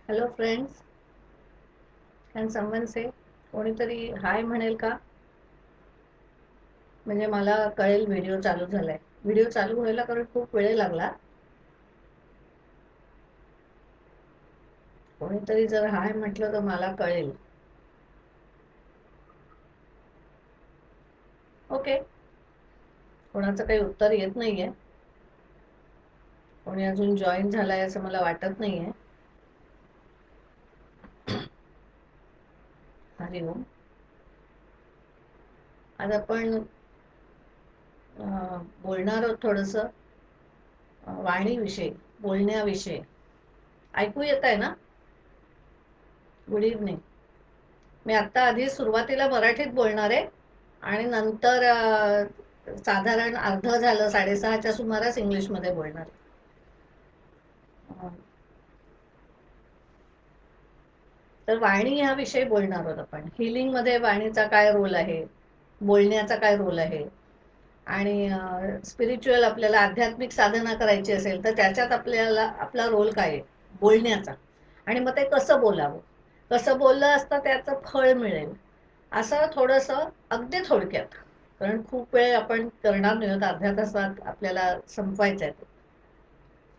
Hello friends, can someone से? कोणीतरी हाय म्हणेल का? म्हणजे मला कळेल व्हिडिओ चालू झालाय. व्हिडिओ चालू व्हायला कारण खूप वेळ लागला. कोणीतरी जर हाय म्हटलं तर मला कळेल. ओके, कोणाचं काही उत्तर येत नाहीये. कोणी अजून जॉईन झालाय असं मला वाटत नाहीये. हरि ओम. आज आपण बोलणार आहोत थोडंसं वाणीविषयी, बोलण्याविषयी. ऐकू येत आहे ना? Good evening. मी आत्ता आधी सुरुवातीला मराठीत बोलणार आहे आणि नंतर साधारण अर्ध झालं 6:30च्या सुमारास इंग्लिशमध्ये बोलणार. तर वाणी ह्या विषयी बोलणार आहोत आपण. हिलिंगमध्ये वाणीचा काय रोल आहे, बोलण्याचा काय रोल आहे, आणि स्पिरिच्युअल आपल्याला आध्यात्मिक साधना करायची असेल तर त्याच्यात आपल्याला आपला रोल काय आहे बोलण्याचा, आणि मग ते कसं बोलावं, कसं बोललं असतं त्याचं फळ मिळेल, असं थोडंसं अगदी थोडक्यात. कारण खूप वेळ आपण करणार नाही आहोत, अर्ध्या तासात आपल्याला संपवायचं आहे.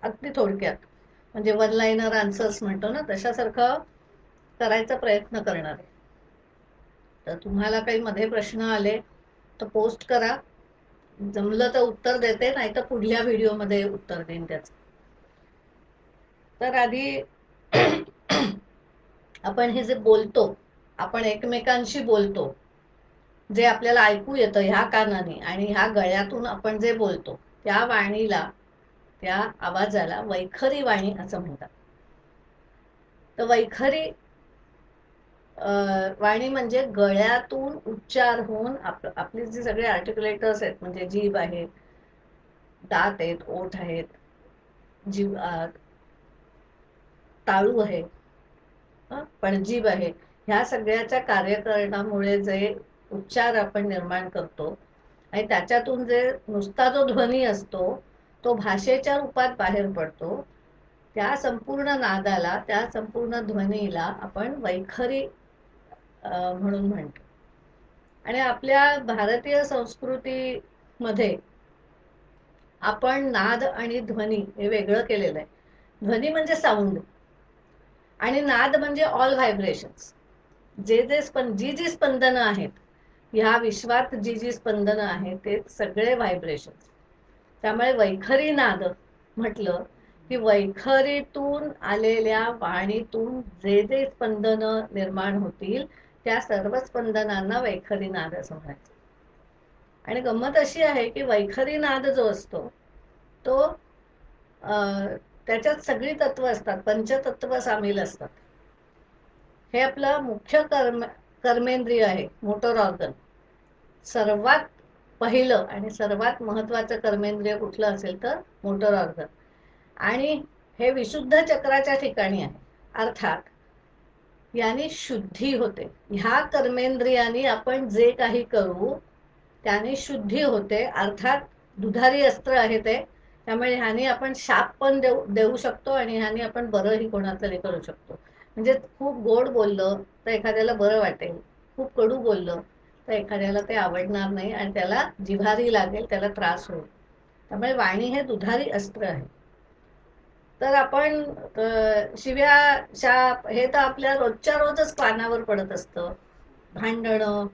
अगदी थोडक्यात म्हणजे वन लाईनर आन्सर्स म्हणतो ना, तशासारखं करायचा प्रयत्न करणार आहे. तर तुम्हाला काही मध्ये प्रश्न आले तर पोस्ट करा. जमलं तर उत्तर देते, नाही तर पुढल्या व्हिडिओमध्ये उत्तर देईन त्याचं. तर आधी आपण हे जे बोलतो, आपण एकमेकांशी बोलतो, जे आपल्याला ऐकू येतं ह्या कानाने आणि ह्या गळ्यातून आपण जे बोलतो, त्या वाणीला, त्या आवाजाला वैखरी वाणी असं म्हणतात. तर वैखरी वाणी म्हणजे गळ्यातून उच्चार होऊन आपली जी सगळे आर्टिक्युलेटर्स आहेत, म्हणजे जीभ आहे, दात आहेत, ओठ आहेत, जीव, ताळू आहे, पणजीभ आहे, ह्या सगळ्याच्या कार्यकरणामुळे जे उच्चार आपण निर्माण करतो आणि त्याच्यातून जे नुसता जो ध्वनी असतो तो भाषेच्या रूपात बाहेर पडतो, त्या संपूर्ण नादाला, त्या संपूर्ण ध्वनीला आपण वैखरी म्हणून म्हणतो. आणि आपल्या भारतीय संस्कृतीमध्ये आपण नाद आणि ध्वनी हे वेगळं केलेलं आहे. ध्वनी म्हणजे साऊंड आणि नाद म्हणजे ऑल व्हायब्रेशन्स. जी जी स्पंदनं आहेत ह्या विश्वात, जी जी स्पंदनं आहेत ते सगळे व्हायब्रेशन्स. त्यामुळे वैखरी नाद म्हटलं की वैखरीतून आलेल्या वाणीतून जे जे स्पंदनं निर्माण होतील त्या सर्व स्पंदनांना वैखरी नाद असं म्हणायचं. आणि गंमत अशी आहे की वैखरी नाद जो असतो तो त्याच्यात सगळी तत्व असतात, पंचतत्व सामील असतात. हे आपलं मुख्य कर्मेंद्रिय आहे, मोटर ऑर्गन. सर्वात पहिलं आणि सर्वात महत्वाचं कर्मेंद्रिय कुठलं असेल तर मोटर ऑर्गन. आणि हे विशुद्ध चक्राच्या ठिकाणी आहे. अर्थात यानी शुद्धी होते. ह्या कर्मेंद्रियानी आपण जे काही करू त्याने शुद्धी होते. अर्थात दुधारी अस्त्र आहे ते. त्यामुळे ह्याने आपण शाप पण देऊ शकतो आणि ह्याने आपण बरंही कोणातरी करू शकतो. म्हणजे खूप गोड बोललं तर एखाद्याला बरं वाटेल, खूप कडू बोललं तर एखाद्याला ते आवडणार नाही आणि त्याला जिव्हारी लागेल, त्याला त्रास होईल. त्यामुळे वाणी हे दुधारी अस्त्र आहे. तर आपण शिव्या, शाप हे तर आपल्या रोजच्या रोजच कानावर पडत असतं. भांडणं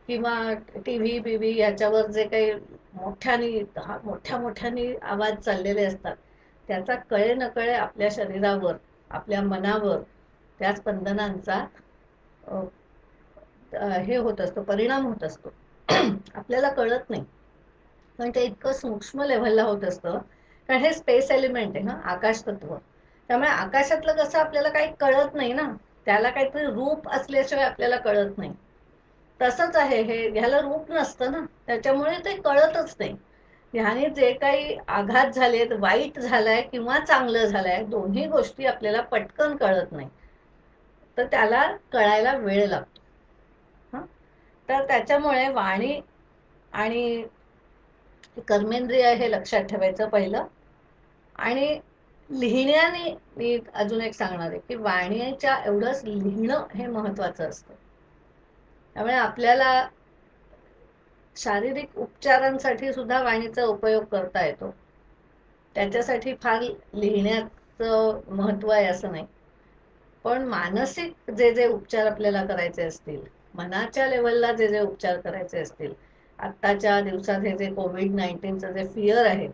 किंवा टीव्ही बीव्ही याच्यावर जे काही मोठ्या मोठ्याने आवाज चाललेले असतात त्याचा कळे नकळे आपल्या शरीरावर, आपल्या मनावर त्या स्पंदनांचा हे होत असतो, परिणाम होत असतो. आपल्याला कळत नाही, पण ते इतकं सूक्ष्म लेव्हलला होत असतं. कारण हे स्पेस एलिमेंट आहे ना, आकाश तत्व. त्यामुळे आकाशातलं कसं आपल्याला काही कळत नाही ना, त्याला काहीतरी रूप असल्याशिवाय आपल्याला कळत नाही. तसंच आहे हे, ह्याला रूप नसतं ना, त्याच्यामुळे ते कळतच नाही. ह्याने जे काही आघात झालेत, वाईट झालाय किंवा चांगलं झालंय, दोन्ही गोष्टी आपल्याला पटकन कळत नाही. तर त्याला कळायला वेळ लागतो. तर त्याच्यामुळे वाणी आणि कर्मेंद्रिय हे लक्षात ठेवायचं पहिलं. आणि लिहिण्याने मी अजून एक सांगणार आहे की वाणीच्या एवढंच लिहिणं हे महत्वाचं असतं. त्यामुळे आपल्याला शारीरिक उपचारांसाठी सुद्धा वाणीचा उपयोग करता येतो. त्याच्यासाठी फार लिहिण्याचं महत्व आहे असं नाही, पण मानसिक जे जे उपचार आपल्याला करायचे असतील, मनाच्या लेवलला जे जे उपचार करायचे असतील, आत्ताच्या दिवसात हे जे कोविड-19चं जे फिअर आहे,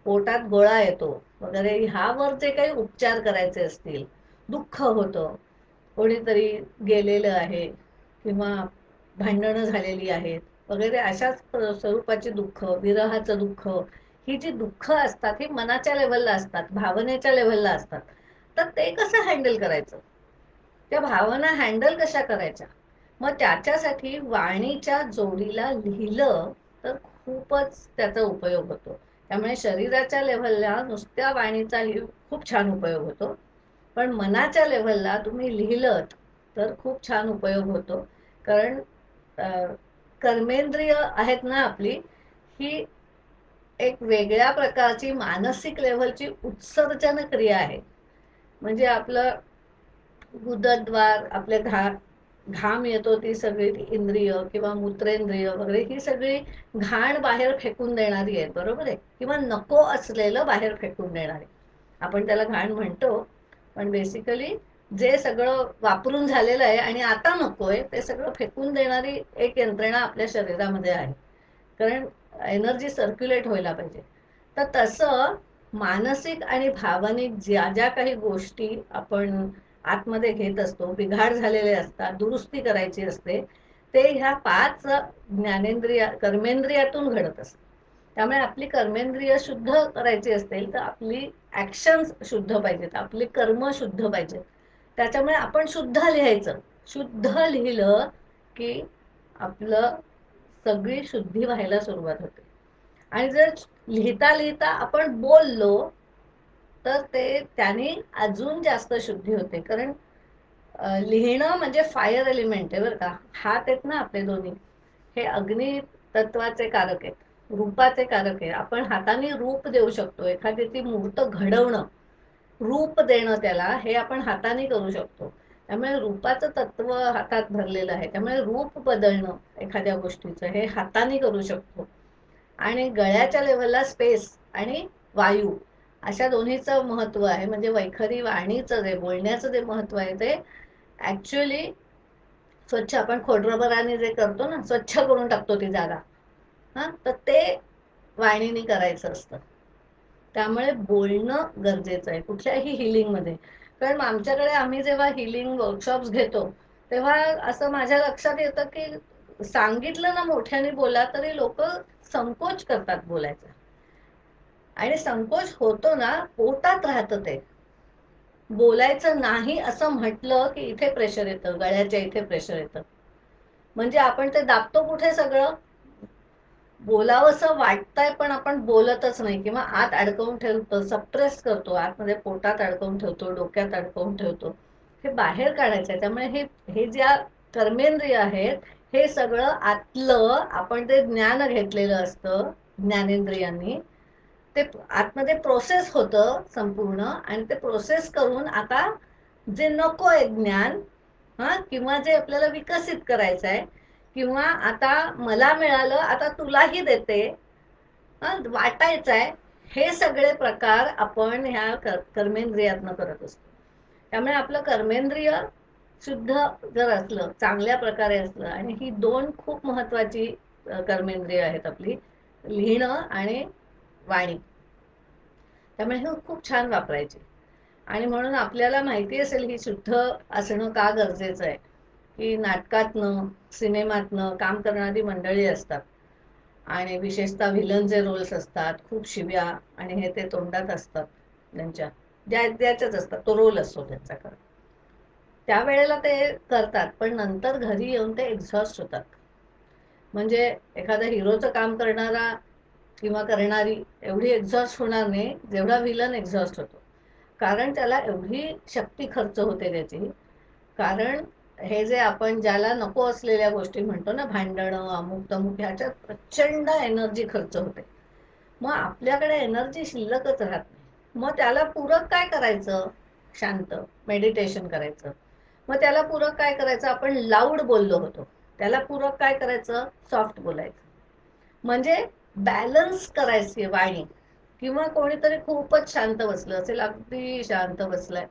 पोटात गोळा येतो वगैरे, ह्यावर जे काही उपचार करायचे असतील, दुःख होतं, कोणीतरी गेलेलं आहे किंवा भांडणं झालेली आहेत वगैरे, अशाच स्वरूपाची दुःख, विरहाचं दुःख, ही जी दुःख असतात ही मनाच्या लेवलला असतात, भावनेच्या लेवलला असतात. तर ते कसं हँडल करायचं, त्या भावना हँडल कशा करायच्या, मग त्याच्यासाठी वाणीच्या जोडीला लिहिलं तर खूपच त्याचा उपयोग होतो. त्यामुळे शरीराच्या लेवलला नुसत्या वाणीचाही खूप छान उपयोग होतो, पण मनाच्या लेवलला तुम्ही लिहिलंत तर खूप छान उपयोग होतो. कारण कर्मेंद्रिय आहेत ना आपली, ही एक वेगळ्या प्रकारची मानसिक लेवलची उत्सर्जन क्रिया आहे. म्हणजे आपलं गुदद्वार, आपले घाम येतो, ती सगळी ती इंद्रिय किंवा मूत्रेंद्रिय वगैरे ही सगळी घाण बाहेर फेकून देणारी आहे, बरोबर आहे, किंवा नको असलेलं बाहेर फेकून देणारी. आपण त्याला घाण म्हणतो, पण बेसिकली जे सगळं वापरून झालेलं आहे आणि आता नकोय ते सगळं फेकून देणारी एक यंत्रणा आपल्या शरीरामध्ये आहे. कारण एनर्जी सर्क्युलेट व्हायला पाहिजे. तर तसं मानसिक आणि भावनिक ज्या ज्या काही गोष्टी आपण आतमध्ये घेत असतो, बिघाड झालेले असतात, दुरुस्ती करायची असते, ते ह्या 5 ज्ञानेंद्रिय कर्मेंद्रियातून घडत असतात. त्यामुळे आपली कर्मेंद्रिय शुद्ध करायची असतील तर आपली ऍक्शन्स शुद्ध पाहिजेत, आपली कर्म शुद्ध पाहिजेत. त्याच्यामुळे आपण शुद्ध लिहायचं. शुद्ध लिहिलं की आपलं सगळी शुद्धी व्हायला सुरुवात होते. आणि जर लिहिता लिहिता आपण बोललो तर ते त्याने अजून जास्त शुद्धी होते. कारण लिहिणं म्हणजे फायर एलिमेंट आहे बरं का. हात आहेत ना आपले दोन्ही, हे अग्नी तत्वाचे कारक आहेत, रूपाचे कारक आहे. आपण हाताने रूप देऊ शकतो, एखाद्याची मूर्त घडवणं, रूप देणं त्याला, हे आपण हाताने करू शकतो. त्यामुळे रूपाचं तत्व हातात भरलेलं आहे. त्यामुळे रूप बदलणं एखाद्या गोष्टीचं हे हाताने करू शकतो. आणि गळ्याच्या लेवलला स्पेस आणि वायू अशा दोन्हीचं महत्व आहे. म्हणजे वैखरी वाणीचं जे बोलण्याचं जे महत्व आहे ते ऍक्च्युअली स्वच्छ, आपण खोडरबराने जे करतो ना, स्वच्छ करून टाकतो ती जागा, हा, तर ते वाणीने करायचं असतं. त्यामुळे बोलणं गरजेचं आहे कुठल्याही हिलिंगमध्ये. कारण आमच्याकडे आम्ही जेव्हा हिलिंग वर्कशॉप्स घेतो तेव्हा असं माझ्या लक्षात येतं की सांगितलं ना मोठ्याने बोला तरी लोक संकोच करतात बोलायचा. आणि संकोच होतो ना, पोटात राहतं ते. बोलायचं नाही असं म्हटलं की इथे प्रेशर येतं, गळ्याच्या इथे प्रेशर येतं. म्हणजे आपण ते दाबतो कुठे सगळं, बोलावंसं वाटतंय पण आपण बोलतच नाही, किंवा आत अडकवून ठेवतो, सप्रेस करतो, आतमध्ये पोटात अडकवून ठेवतो, डोक्यात अडकवून ठेवतो. हे बाहेर काढायचं आहे. त्यामुळे हे हे ज्या कर्मेंद्रिय आहेत, हे सगळं आतलं आपण ते ज्ञान घेतलेलं असतं ज्ञानेंद्रियांनी, ते आतमध्ये प्रोसेस होतं संपूर्ण. आणि ते प्रोसेस करून आता जे नको आहे ज्ञान, हा, किंवा जे आपल्याला विकसित करायचं आहे, किंवा आता मला मिळालं आता तुलाही देते, वाटायचं आहे, हे सगळे प्रकार आपण ह्या कर्मेंद्रियातनं करत असतो. त्यामुळे आपलं कर्मेंद्रिय शुद्ध जर असलं, चांगल्या प्रकारे असलं, आणि ही 2 खूप महत्वाची कर्मेंद्रिय आहेत आपली, लिहिणं आणि वाणी, त्यामुळे हे खूप छान वापरायची. आणि म्हणून आपल्याला माहिती असेल ही शुद्ध असणं का गरजेचं आहे, की नाटकातनं, सिनेमातनं काम करणारी मंडळी असतात, आणि विशेषतः व्हिलनचे रोल्स असतात, खूप शिव्या आणि हे ते तोंडात असतात त्यांच्या, द्यायच्याच असतात, तो रोल असतो त्यांचा. खरं त्यावेळेला ते करतात, पण नंतर घरी येऊन ते एक्झॉस्ट होतात. म्हणजे एखादा हिरोचं काम करणारा किंवा करणारी एवढी एक्झॉस्ट होणार नाही जेवढा विलन एक्झॉस्ट होतो. कारण त्याला एवढी शक्ती खर्च होते त्याची. कारण हे जे आपण ज्याला नको असलेल्या गोष्टी म्हणतो ना, भांडणं, अमुक तमुक, ह्याच्यात प्रचंड एनर्जी खर्च होते. मग आपल्याकडे एनर्जी शिल्लकच राहत नाही. मग त्याला पूरक काय करायचं? शांत मेडिटेशन करायचं. मग त्याला पूरक काय करायचं? आपण लाऊड बोललो होतो, त्याला पूरक काय करायचं? सॉफ्ट बोलायचं. म्हणजे बॅलन्स करायची वाणी. किंवा कोणीतरी खूपच शांत बसलं असेल, अगदी शांत बसलाय,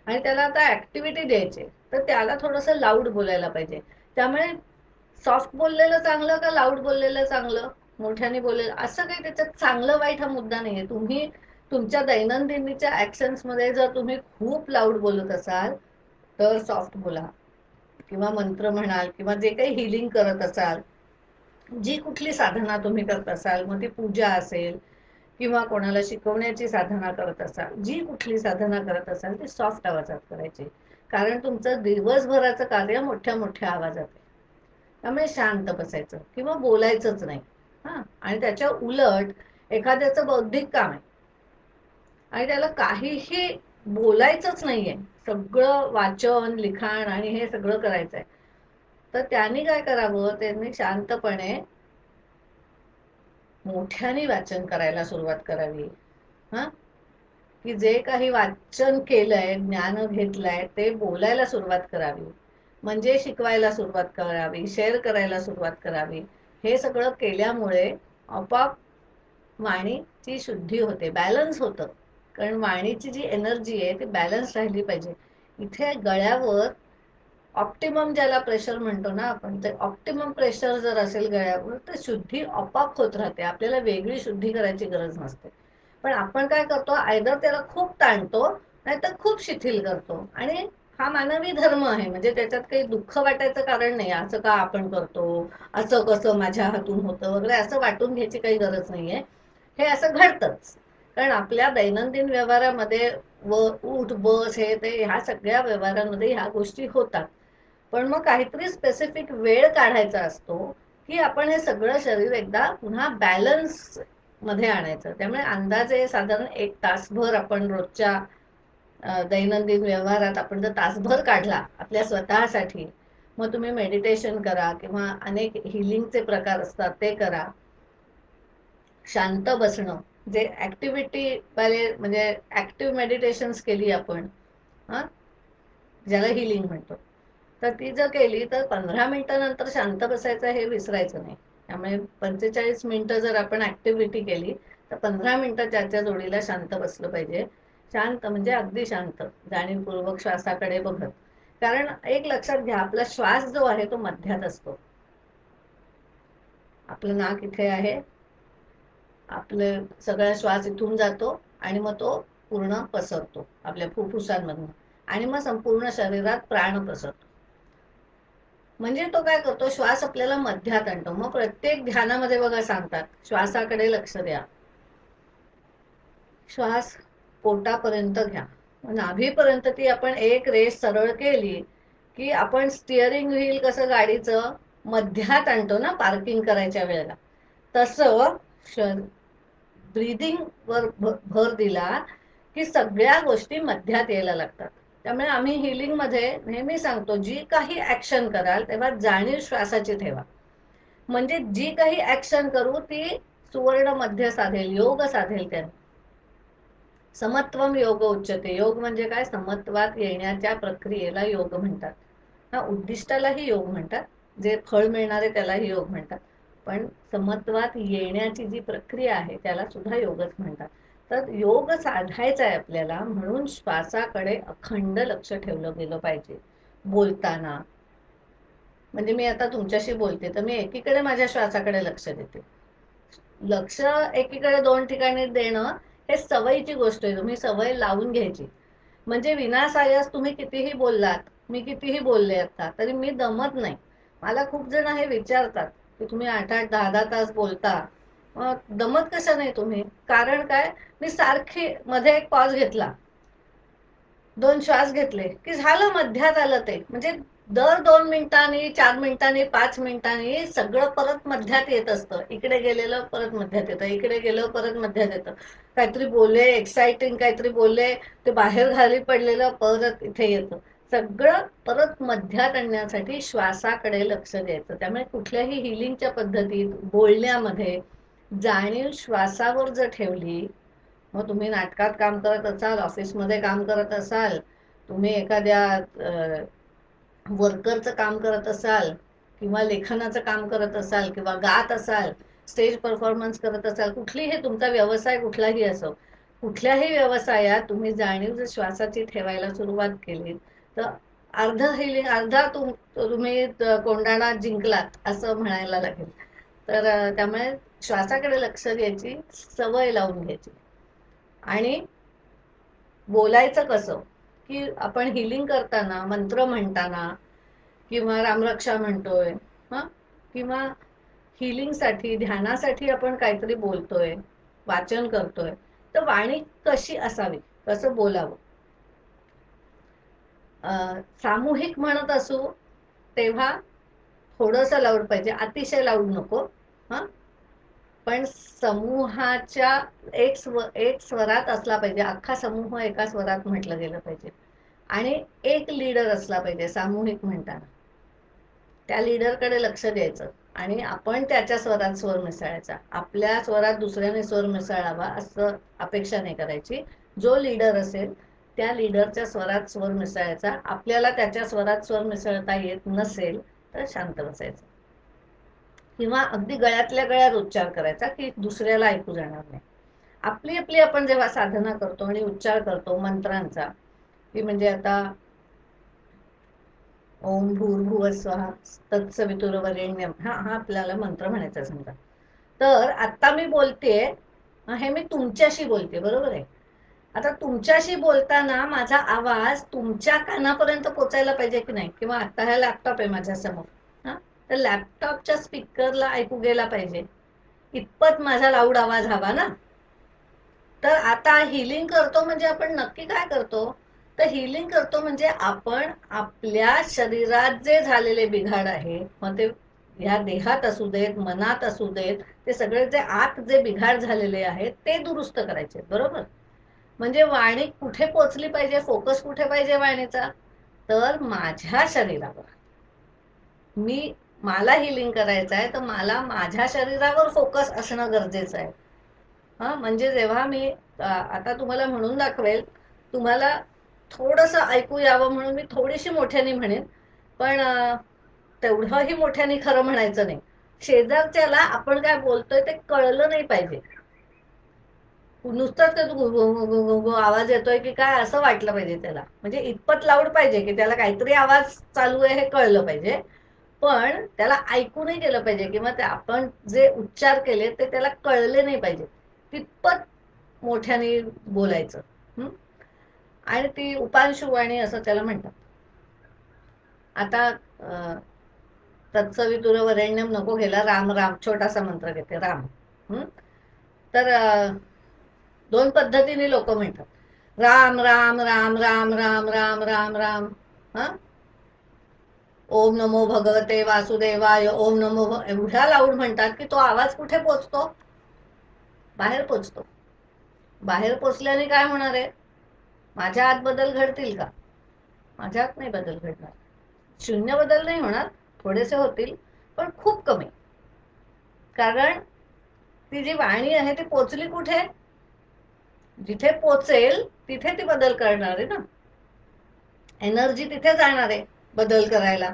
आणि त्याला आता ऍक्टिव्हिटी द्यायची, तर त्याला थोडंसं लाऊड बोलायला पाहिजे. त्यामुळे सॉफ्ट बोललेलं चांगलं का लाऊड बोललेलं चांगलं, मोठ्याने बोललेलं, असं काही त्याच्यात चांगलं वाईट हा मुद्दा नाहीये. तुम्ही तुमच्या दैनंदिनीच्या ऍक्शन्स मध्ये जर तुम्ही खूप लाऊड बोलत असाल तर सॉफ्ट बोला. किंवा मंत्र म्हणाल, किंवा जे काही हिलिंग करत असाल, जी कुठली साधना तुम्ही करत असाल, मग ती पूजा असेल किंवा कोणाला शिकवण्याची साधना करत असाल, जी कुठली साधना करत असाल ती सॉफ्ट आवाजात करायची. कारण तुमचं दिवसभराचं कार्य मोठ्या मोठ्या आवाजात आहे. त्यामुळे शांत बसायचं किंवा बोलायचंच नाही. हा, आणि त्याच्या उलट एखाद्याचं बौद्धिक काम आहे आणि त्याला काहीही बोलायचंच नाहीये, सगळं वाचन लिखाण आणि हे सगळं करायचंय, तर त्यांनी काय करावं? त्यांनी शांतपणे मोठ्याने वाचन करायला सुरुवात करावी. हा, की जे काही वाचन केलंय, ज्ञान घेतलंय, ते बोलायला सुरुवात करावी. म्हणजे शिकवायला सुरुवात करावी, शेअर करायला सुरुवात करावी. हे सगळं केल्यामुळे आपोआप वाणीची शुद्धी होते, बॅलन्स होतं. कारण वाणीची जी एनर्जी आहे ती बॅलन्स राहिली पाहिजे. इथे गळ्यावर ऑप्टिमम, ज्याला प्रेशर म्हणतो ना आपण, ते ऑप्टिमम प्रेशर जर असेल गळ्यावर, तर शुद्धी आपोआप होत राहते. आपल्याला वेगळी शुद्धी करायची गरज नसते. पण आपण काय करतो? आयदर त्याला खूप ताणतो, नाहीतर खूप शिथिल करतो. आणि हा मानवी धर्म आहे, म्हणजे त्याच्यात काही दुःख वाटायचं कारण नाही. असं का आपण करतो, असं कसं माझ्या हातून होतं वगैरे असं वाटून घ्यायची काही गरज नाहीये. हे असं घडतंच. कारण आपल्या दैनंदिन व्यवहारामध्ये व उठ बस हे ते ह्या सगळ्या व्यवहारांमध्ये ह्या गोष्टी होतात. पण मग काहीतरी स्पेसिफिक वेळ काढायचा असतो, की आपण हे सगळं शरीर एकदा पुन्हा बॅलन्स मध्ये आणायचं. त्यामुळे अंदाजे साधारण 1 तासभर आपण रोजच्या दैनंदिन व्यवहारात आपण जर तासभर काढला आपल्या स्वतःसाठी, मग तुम्ही मेडिटेशन करा किंवा अनेक हिलिंगचे प्रकार असतात ते करा. शांत बसणं, जे ऍक्टिव्हिटी वाले, म्हणजे ऍक्टिव्ह मेडिटेशन्स केली आपण, हा, ज्याला हिलिंग म्हणतो, तर ती जर केली तर 15 मिनिटानंतर शांत बसायचं हे विसरायचं नाही. त्यामुळे 45 मिनिटं जर आपण ऍक्टिव्हिटी केली तर 15 मिनिटं त्याच्या जोडीला शांत बसलं पाहिजे. शांत म्हणजे अगदी शांत, जाणीवपूर्वक श्वासाकडे बघत. कारण एक लक्षात घ्या, आपला श्वास जो आहे तो मध्यात असतो. आपलं नाक इथे आहे, आपले सगळा श्वास इथून जातो आणि मग तो पूर्ण पसरतो आपल्या फुफ्फुसांमधून, आणि मग संपूर्ण शरीरात प्राण पसरतो. म्हणजे तो काय करतो? श्वास आपल्याला मध्यात आणतो. मग प्रत्येक ध्यानामध्ये बघा सांगतात, श्वासाकडे लक्ष द्या. श्वास पोटापर्यंत घ्या, नाभीपर्यंत ती आपण एक रेष सरळ केली की आपण स्टिअरिंग व्हील कसं गाडीचं मध्यात आणतो ना पार्किंग करायच्या वेळेला, तसं ब्रीदिंग वर भर दिला की सगळ्या गोष्टी मध्यात यायला लागतात. त्यामुळे आम्ही हिलिंग मध्ये नेहमी सांगतो, जी काही ऍक्शन कराल तेव्हा जाणीव श्वासाची ठेवा. म्हणजे जी काही ऍक्शन करू ती सुवर्ण मध्य साधेल, योग साधेल. त्याने समत्वम योग उच्चते. योग म्हणजे काय? समत्वात येण्याच्या प्रक्रियेला योग म्हणतात. हा, उद्दिष्टालाही योग म्हणतात, जे फळ मिळणारे त्यालाही योग म्हणतात. पण समत्वात येण्याची जी प्रक्रिया आहे त्याला सुद्धा योगच म्हणतात. तर योग साधायचा आहे आपल्याला, म्हणून श्वासाकडे अखंड लक्ष ठेवलं गेलं पाहिजे बोलताना. म्हणजे मी आता तुमच्याशी बोलते तर मी एकीकडे माझ्या श्वासाकडे लक्ष देते. लक्ष एकीकडे 2 ठिकाणी देणं हे सवयीची गोष्ट आहे. तुम्ही सवय लावून घ्यायची. म्हणजे विनासायास तुम्ही कितीही बोललात, मी कितीही बोलले आता तरी मी दमत नाही. मला खूप जण हे विचारतात की तुम्ही 8-8, 10-10 तास बोलता, दमत कसं नाही तुम्ही? कारण काय? मी सारखी मध्ये एक पॉज घेतला, 2 श्वास घेतले की झालं, मध्यात आलं ते. म्हणजे दर 2 मिनिटांनी, 4 मिनिटांनी, 5 मिनिटांनी सगळं परत मध्यात येत असतं. इकडे गेलेलं परत मध्यात येतं, इकडे गेलं परत मध्यात येतं. काहीतरी बोलले, एक्साइटिंग काहीतरी बोलले, ते बाहेर खाली पडलेलं परत इथे येतं. सगळं परत मध्यात आणण्यासाठी श्वासाकडे लक्ष द्यायचं. त्यामुळे कुठल्याही हिलिंगच्या पद्धतीत बोलण्यामध्ये जाणीव श्वासावर जर ठेवली मग तुम्ही नाटकात काम करत असाल, ऑफिसमध्ये काम करत असाल, तुम्ही एखाद्या वर्करचं काम करत असाल, किंवा लेखनाचं काम करत असाल, किंवा गात असाल, स्टेज परफॉर्मन्स करत असाल, कुठलीही तुमचा व्यवसाय कुठलाही असो, कुठल्याही व्यवसायात तुम्ही जाणीव जर श्वासाची ठेवायला सुरुवात केली तर अर्ध हिलिंग, अर्धा तुम्ही कोंडाणा जिंकलात असं म्हणायला लागेल. तर त्यामुळे श्वासाकडे लक्ष द्यायची सवय लावून घ्यायची. आणि बोलायचं कसं, की आपण हिलिंग करताना, मंत्र म्हणताना, किंवा रामरक्षा म्हणतोय, हां, किंवा हिलिंगसाठी, ध्यानासाठी आपण काहीतरी बोलतोय, वाचन करतोय, तर वाणी कशी असावी, कसं बोलावं. सामूहिक म्हणत असू तेव्हा थोडंसं लाऊड पाहिजे, अतिशय लाऊड नको. हां, पण समूहाच्या एक स्वरात असला पाहिजे, अख्खा समूह एका स्वरात म्हटलं गेलं पाहिजे. आणि एक लीडर असला पाहिजे सामूहिक म्हणताना. त्या लीडरकडे लक्ष द्यायचं आणि आपण त्याच्या स्वरात स्वर मिसळायचा. आपल्या स्वरात दुसऱ्याने स्वर मिसळावा असं अपेक्षा नाही करायची. जो लीडर असेल त्या लीडरच्या स्वरात स्वर मिसळायचा. आपल्याला त्याच्या स्वरात स्वर मिसळता येत नसेल तर शांत बसायचं, किंवा अगदी गळ्यातल्या गळ्यात उच्चार करायचा की दुसऱ्याला ऐकू जाणार नाही. आपली आपली आपण जेव्हा साधना करतो आणि उच्चार करतो मंत्रांचा, की म्हणजे आता ओम भूर्भुवस्वः तत्सवितुर्वरेण्यम, हा आपल्याला मंत्र म्हणायचा समजा. तर आता मी बोलतेय, हे मी तुमच्याशी बोलते, बरोबर आहे. आता तुमच्याशी बोलताना माझा आवाज तुमच्या कानापर्यंत पोचायला पाहिजे की नाही, किंवा आता हा लॅपटॉप आहे माझ्या समोर, हा, तर लॅपटॉपच्या स्पीकरला ऐकू गेला पाहिजे इतपत माझा लाऊड आवाज हवा ना. तर आता हिलिंग करतो म्हणजे आपण नक्की काय करतो, तर हिलिंग करतो म्हणजे आपण आपल्या शरीरात जे झालेले बिघाड आहे, मग ते ह्या देहात असू देत, मनात असू देत, ते सगळे जे आत जे बिघाड झालेले आहेत ते दुरुस्त करायचे, बरोबर. म्हणजे वाणी कुठे पोचली पाहिजे, फोकस कुठे पाहिजे वाणीचा, तर माझ्या शरीरावर. मला हिलिंग करायचं आहे तर मला माझ्या शरीरावर फोकस असणं गरजेचं आहे. हा, म्हणजे जेव्हा मी आता तुम्हाला म्हणून दाखवेल, तुम्हाला थोडंसं ऐकू यावं म्हणून मी थोडीशी मोठ्याने म्हणेन, पण तेवढंही मोठ्याने खरं म्हणायचं नाही. शेजारच्याला आपण काय बोलतोय ते कळलं नाही पाहिजे. नुसतंच ते आवाज येतोय की काय असं वाटलं पाहिजे त्याला. म्हणजे इतपत लाऊड पाहिजे की त्याला काहीतरी आवाज चालू आहे हे कळलं पाहिजे, पण त्याला ऐकू नाही गेलं पाहिजे, किंवा ते आपण जे उच्चार केले ते त्याला कळले नाही पाहिजे. तितपत मोठ्याने बोलायचं. आणि ती उपांशुवाणी असं त्याला म्हणतात. आता तत्सवितुर्वरेण्यम नको घ्यायला, राम राम छोटासा मंत्र घेते, राम. तर दोन पद्धतीने लोक म्हणतात, राम राम राम राम राम राम राम राम. हा, ओम नमो भगवते वासुदेवाय, ओम नमो, एवढ्या लाऊड म्हणतात की तो आवाज कुठे पोचतो, बाहेर पोचतो. बाहेर पोचल्याने काय होणार आहे, माझ्या आत बदल घडतील का, माझ्या आत नाही बदल घडणार. शून्य बदल नाही होणार, थोडेसे होतील पण खूप कमी. कारण ती जी वाणी आहे ती पोचली कुठे, जिथे पोचेल तिथे ती बदल करणार आहे ना. एनर्जी तिथे जाणार आहे बदल करायला.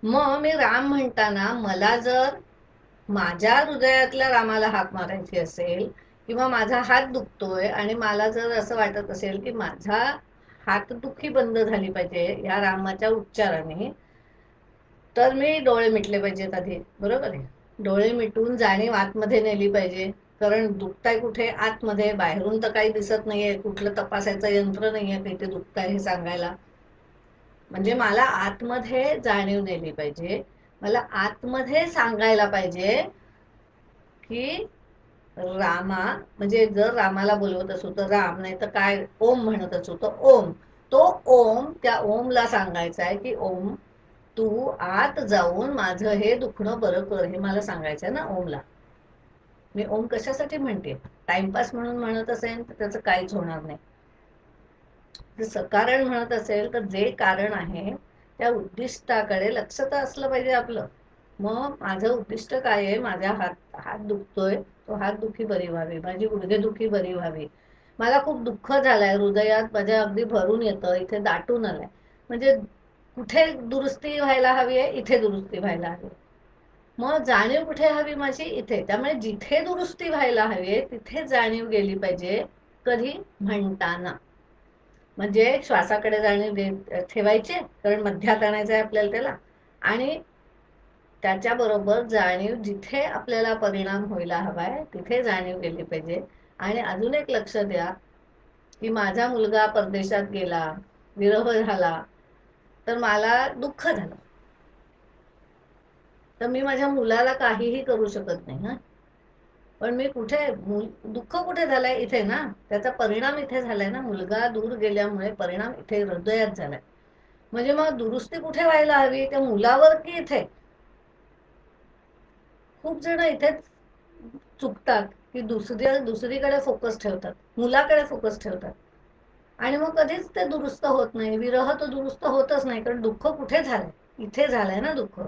मग मी राम म्हणताना मला जर माझ्या हृदयातल्या रामाला हाक मारायची असेल, किंवा माझा हात दुखतोय आणि मला जर असं वाटत असेल की माझा हातदुखी बंद झाली पाहिजे या रामाच्या उच्चाराने, तर मी डोळे मिटले पाहिजेत आधी, बरोबर आहे. डोळे मिटून जाणीव आतमध्ये नेली पाहिजे. कारण दुखताय कुठे, आतमध्ये. बाहेरून तर काही दिसत नाहीये, कुठलं तपासायचं यंत्र नाहीये तिथे दुखताय हे सांगायला. म्हणजे मला आतमध्ये जाणीव नेली पाहिजे. मला आतमध्ये सांगायला पाहिजे की रामा, म्हणजे जर रामाला बोलवत असू तर राम, नाही तर काय ओम म्हणत असू तर ओम. तो ओम, त्या ओमला सांगायचा आहे की ओम तू आत जाऊन माझं हे दुखणं बरं कर, हे मला सांगायचंय ना ओमला. मी ओम कशासाठी म्हणते, टाइमपास म्हणून म्हणत असेल तर त्याचं काहीच होणार नाही. कारण म्हणत असेल तर जे कारण आहे त्या उद्दिष्टाकडे लक्ष तर असलं पाहिजे आपलं. मग माझं उद्दिष्ट काय आहे, माझ्या हात दुखतोय, तो हात दुखी बरी व्हावी, माझी गुडघे दुखी बरी व्हावी, मला खूप दुःख झालंय, हृदयात माझ्या अगदी भरून येतं, इथे दाटून आलंय, म्हणजे कुठे दुरुस्ती व्हायला हवी आहे, इथे दुरुस्ती व्हायला हवी. मग जाणीव कुठे हवी माझी, इथे. त्यामुळे जिथे दुरुस्ती व्हायला हवी तिथे जाणीव गेली पाहिजे. कधी? म्हणताना. म्हणजे श्वासाकडे जाणीव ठेवायची, कारण मध्यात आणायचं आहे आपल्याला त्याला, आणि त्याच्याबरोबर जाणीव जिथे आपल्याला परिणाम व्हायला हवाय तिथे जाणीव गेली पाहिजे. आणि अजून एक लक्ष द्या की माझा मुलगा परदेशात गेला, विरह झाला, तर मला दुःख झालं, तर मी माझ्या मुलाला काहीही करू शकत नाही ना. पण मी कुठे, दुःख कुठे झालंय, इथे ना. त्याचा परिणाम इथे झालाय ना, मुलगा दूर गेल्यामुळे परिणाम इथे हृदयात झालाय. म्हणजे मग दुरुस्ती कुठे व्हायला हवी, त्या मुलावर की इथे? खूप जण इथेच चुकतात की दुसरीकडे फोकस ठेवतात, मुलाकडे फोकस ठेवतात, आणि मग कधीच ते दुरुस्त होत नाही. विरह तर दुरुस्त होतच नाही, कारण दुःख कुठे झालंय, इथे झालंय ना दुःख.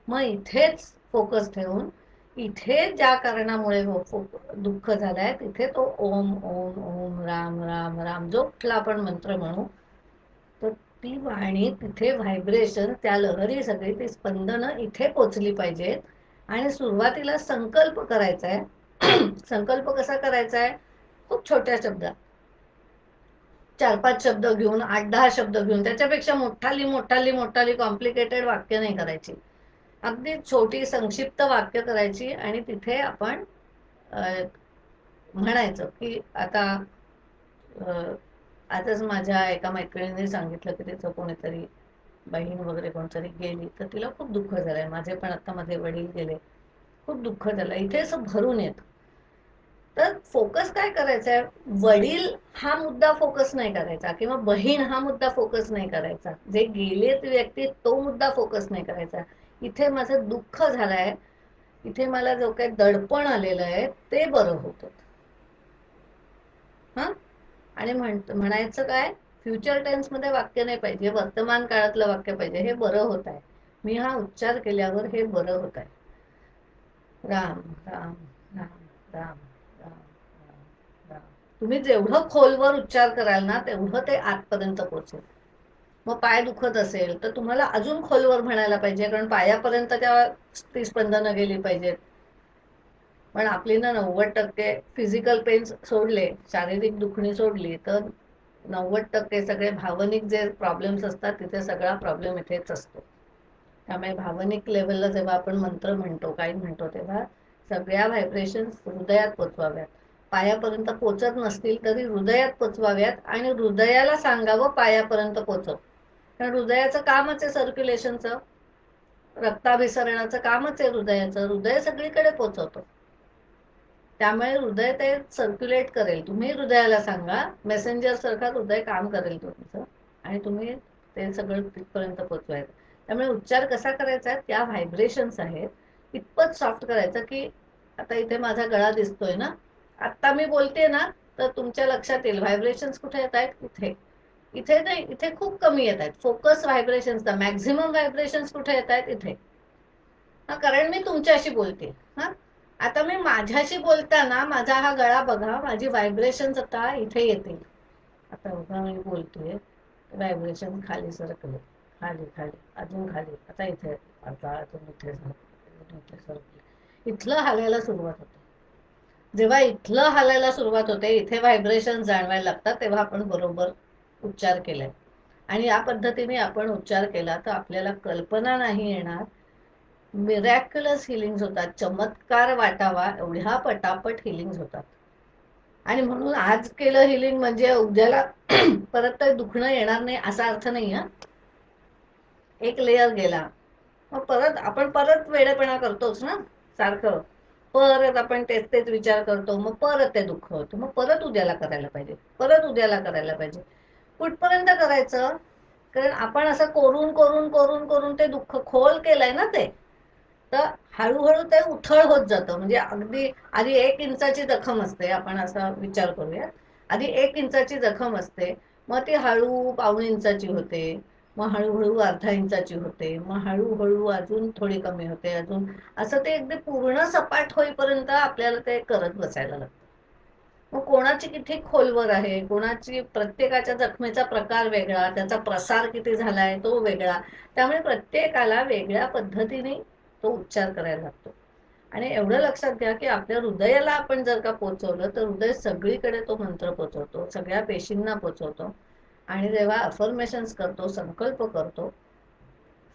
मग इथेच फोकस ठेवून, इथे ज्या कारणामुळे दुःख झालंय तिथे तो ओम ओम ओम राम राम राम जो कुठला आपण मंत्र म्हणू, तर ती वाणी तिथे व्हायब्रेशन, त्या लहरी सगळी, ती स्पंदनं इथे पोचली पाहिजेत. आणि सुरुवातीला संकल्प करायचा आहे. संकल्प कसा करायचा आहे? खूप छोट्या शब्दात, 4-5 शब्द घेऊन, 8-10 शब्द घेऊन, त्याच्यापेक्षा मोठाली मोठाली मोठाली कॉम्प्लिकेटेड वाक्य नाही करायची. अगदी छोटी संक्षिप्त वाक्य करायची, आणि तिथे आपण म्हणायचं की आता आजच माझ्या एका मैत्रिणीने सांगितलं की तिचं कोणीतरी बहीण वगैरे कोणतरी गेली, तर तिला खूप दुःख झालंय. माझे पण आता मध्ये वडील गेले, खूप दुःख झालं, इथे असं भरून येत. तर फोकस काय करायचा आहे? वडील हा मुद्दा फोकस नाही करायचा, किंवा बहीण हा मुद्दा फोकस नाही करायचा, जे गेलेत व्यक्ती तो मुद्दा फोकस नाही करायचा. इथे माझं दुःख झालंय, इथे मला जो काही दडपण आलेलं आहे ते बरं होतं. हा, आणि म्हणायचं काय? फ्युचर टेन्स मध्ये वाक्य नाही पाहिजे, वर्तमान काळातलं वाक्य पाहिजे. हे बरं होत आहे, मी हा उच्चार केल्यावर हे बरं होत आहे. राम राम राम राम राम राम राम. तुम्ही जेवढं खोलवर उच्चार कराल ना, तेवढं ते आतपर्यंत पोहोचेल. मग पाय दुखत असेल तर तुम्हाला अजून खोलवर म्हणायला पाहिजे, कारण पायापर्यंत ती स्पंदनं गेली पाहिजेत. पण आपली ना 90% फिजिकल पेन सोडले, शारीरिक दुखणी सोडली, तर 90% सगळे भावनिक जे प्रॉब्लेम्स असतात, तिथे सगळा प्रॉब्लेम इथेच असतो. त्यामुळे भावनिक लेवलला जेव्हा आपण मंत्र म्हणतो, काही म्हणतो, तेव्हा सगळ्या व्हायब्रेशन हृदयात पोचवाव्यात. पायापर्यंत पोचत नसतील तरी हृदयात पोचवाव्यात, आणि हृदयाला सांगावं पायापर्यंत पोचव. कारण हृदयाचं कामच आहे सर्क्युलेशनचं, रक्ताभिसरणाचं कामच आहे हृदयाचं. हृदय सगळीकडे पोचवतो, त्यामुळे हृदय ते सर्क्युलेट करेल. तुम्ही हृदयाला सांगा, मेसेंजर सारखा हृदय काम करेल तुमचं, आणि तुम्ही ते सगळं तिथपर्यंत पोचवायचं. त्यामुळे उच्चार कसा करायचा, त्या व्हायब्रेशन्स आहेत इतपत सॉफ्ट करायचं की आता इथे माझा गळा दिसतोय ना, आता मी बोलते ना, तर तुमच्या लक्षात येईल व्हायब्रेशन्स कुठे येत आहेत, इथे. इथे नाही, इथे खूप कमी येत आहेत. फोकस व्हायब्रेशन्सचा मॅक्झिमम व्हायब्रेशन्स कुठे येत आहेत, इथे. हा, कारण मी तुमच्याशी बोलते. हा, आता मी माझ्याशी बोलताना माझा हा गळा बघा, माझी व्हायब्रेशन्स आता इथे येतील. आता बघा मी बोलतोय, व्हायब्रेशन खाली सरकले, खाली खाली, अजून खाली, आता इथे, आता अजून इथे सरकले, इथलं हालायला सुरुवात होते. जेव्हा इथलं हालायला सुरुवात होते, इथे व्हायब्रेशन जाणवायला लागतात, तेव्हा आपण बरोबर उच्चार केलाय. आणि या पद्धतीने आपण उच्चार केला तर आपल्याला कल्पना नाही येणार, मिरॅक्युलस हिलिंग्स होतात. चमत्कार वाटावा एवढ्या पटापट हिलिंग्स होतात. आणि म्हणून आज केलं हिलिंग म्हणजे उद्याला परत ते दुखणं येणार नाही असा अर्थ नाही. हा, एक लेयर गेला, मग परत आपण परत वेडेपणा करतोच ना सारखं. परत आपण तेच तेच विचार करतो, मग परत ते दुःख होतं, मग परत उद्याला करायला पाहिजे, परत उद्याला करायला पाहिजे. कुठपर्यंत करायचं? कारण आपण असं करून करून करून करून ते दुःख खोल केलंय ना ते, तर हळूहळू ते उथळ होत जातं. म्हणजे अगदी आधी 1 इंचाची जखम असते, आपण असा विचार करूया. आधी 1 इंचाची जखम असते, मग ती हळू 1/4 इंचाची होते, मग हळूहळू अर्धा 1 इंचाची होते, मग हळूहळू अजून थोडी कमी होते, अजून असं ते अगदी पूर्ण सपाट होईपर्यंत आपल्याला ते करत बसायला लागतं. मग कोणाची किती खोलवर आहे, कोणाची प्रत्येकाच्या जखमेचा प्रकार वेगळा, त्याचा प्रसार किती झालाय तो वेगळा. त्यामुळे प्रत्येकाला वेगळ्या पद्धतीने तो उपचार करायला लागतो. आणि एवढं लक्षात घ्या की आपल्या हृदयाला आपण जर का पोचवलं तर हृदय सगळीकडे तो मंत्र पोचवतो, सगळ्या पेशींना पोचवतो. आणि जेव्हा अफर्मेशन्स करतो, संकल्प करतो,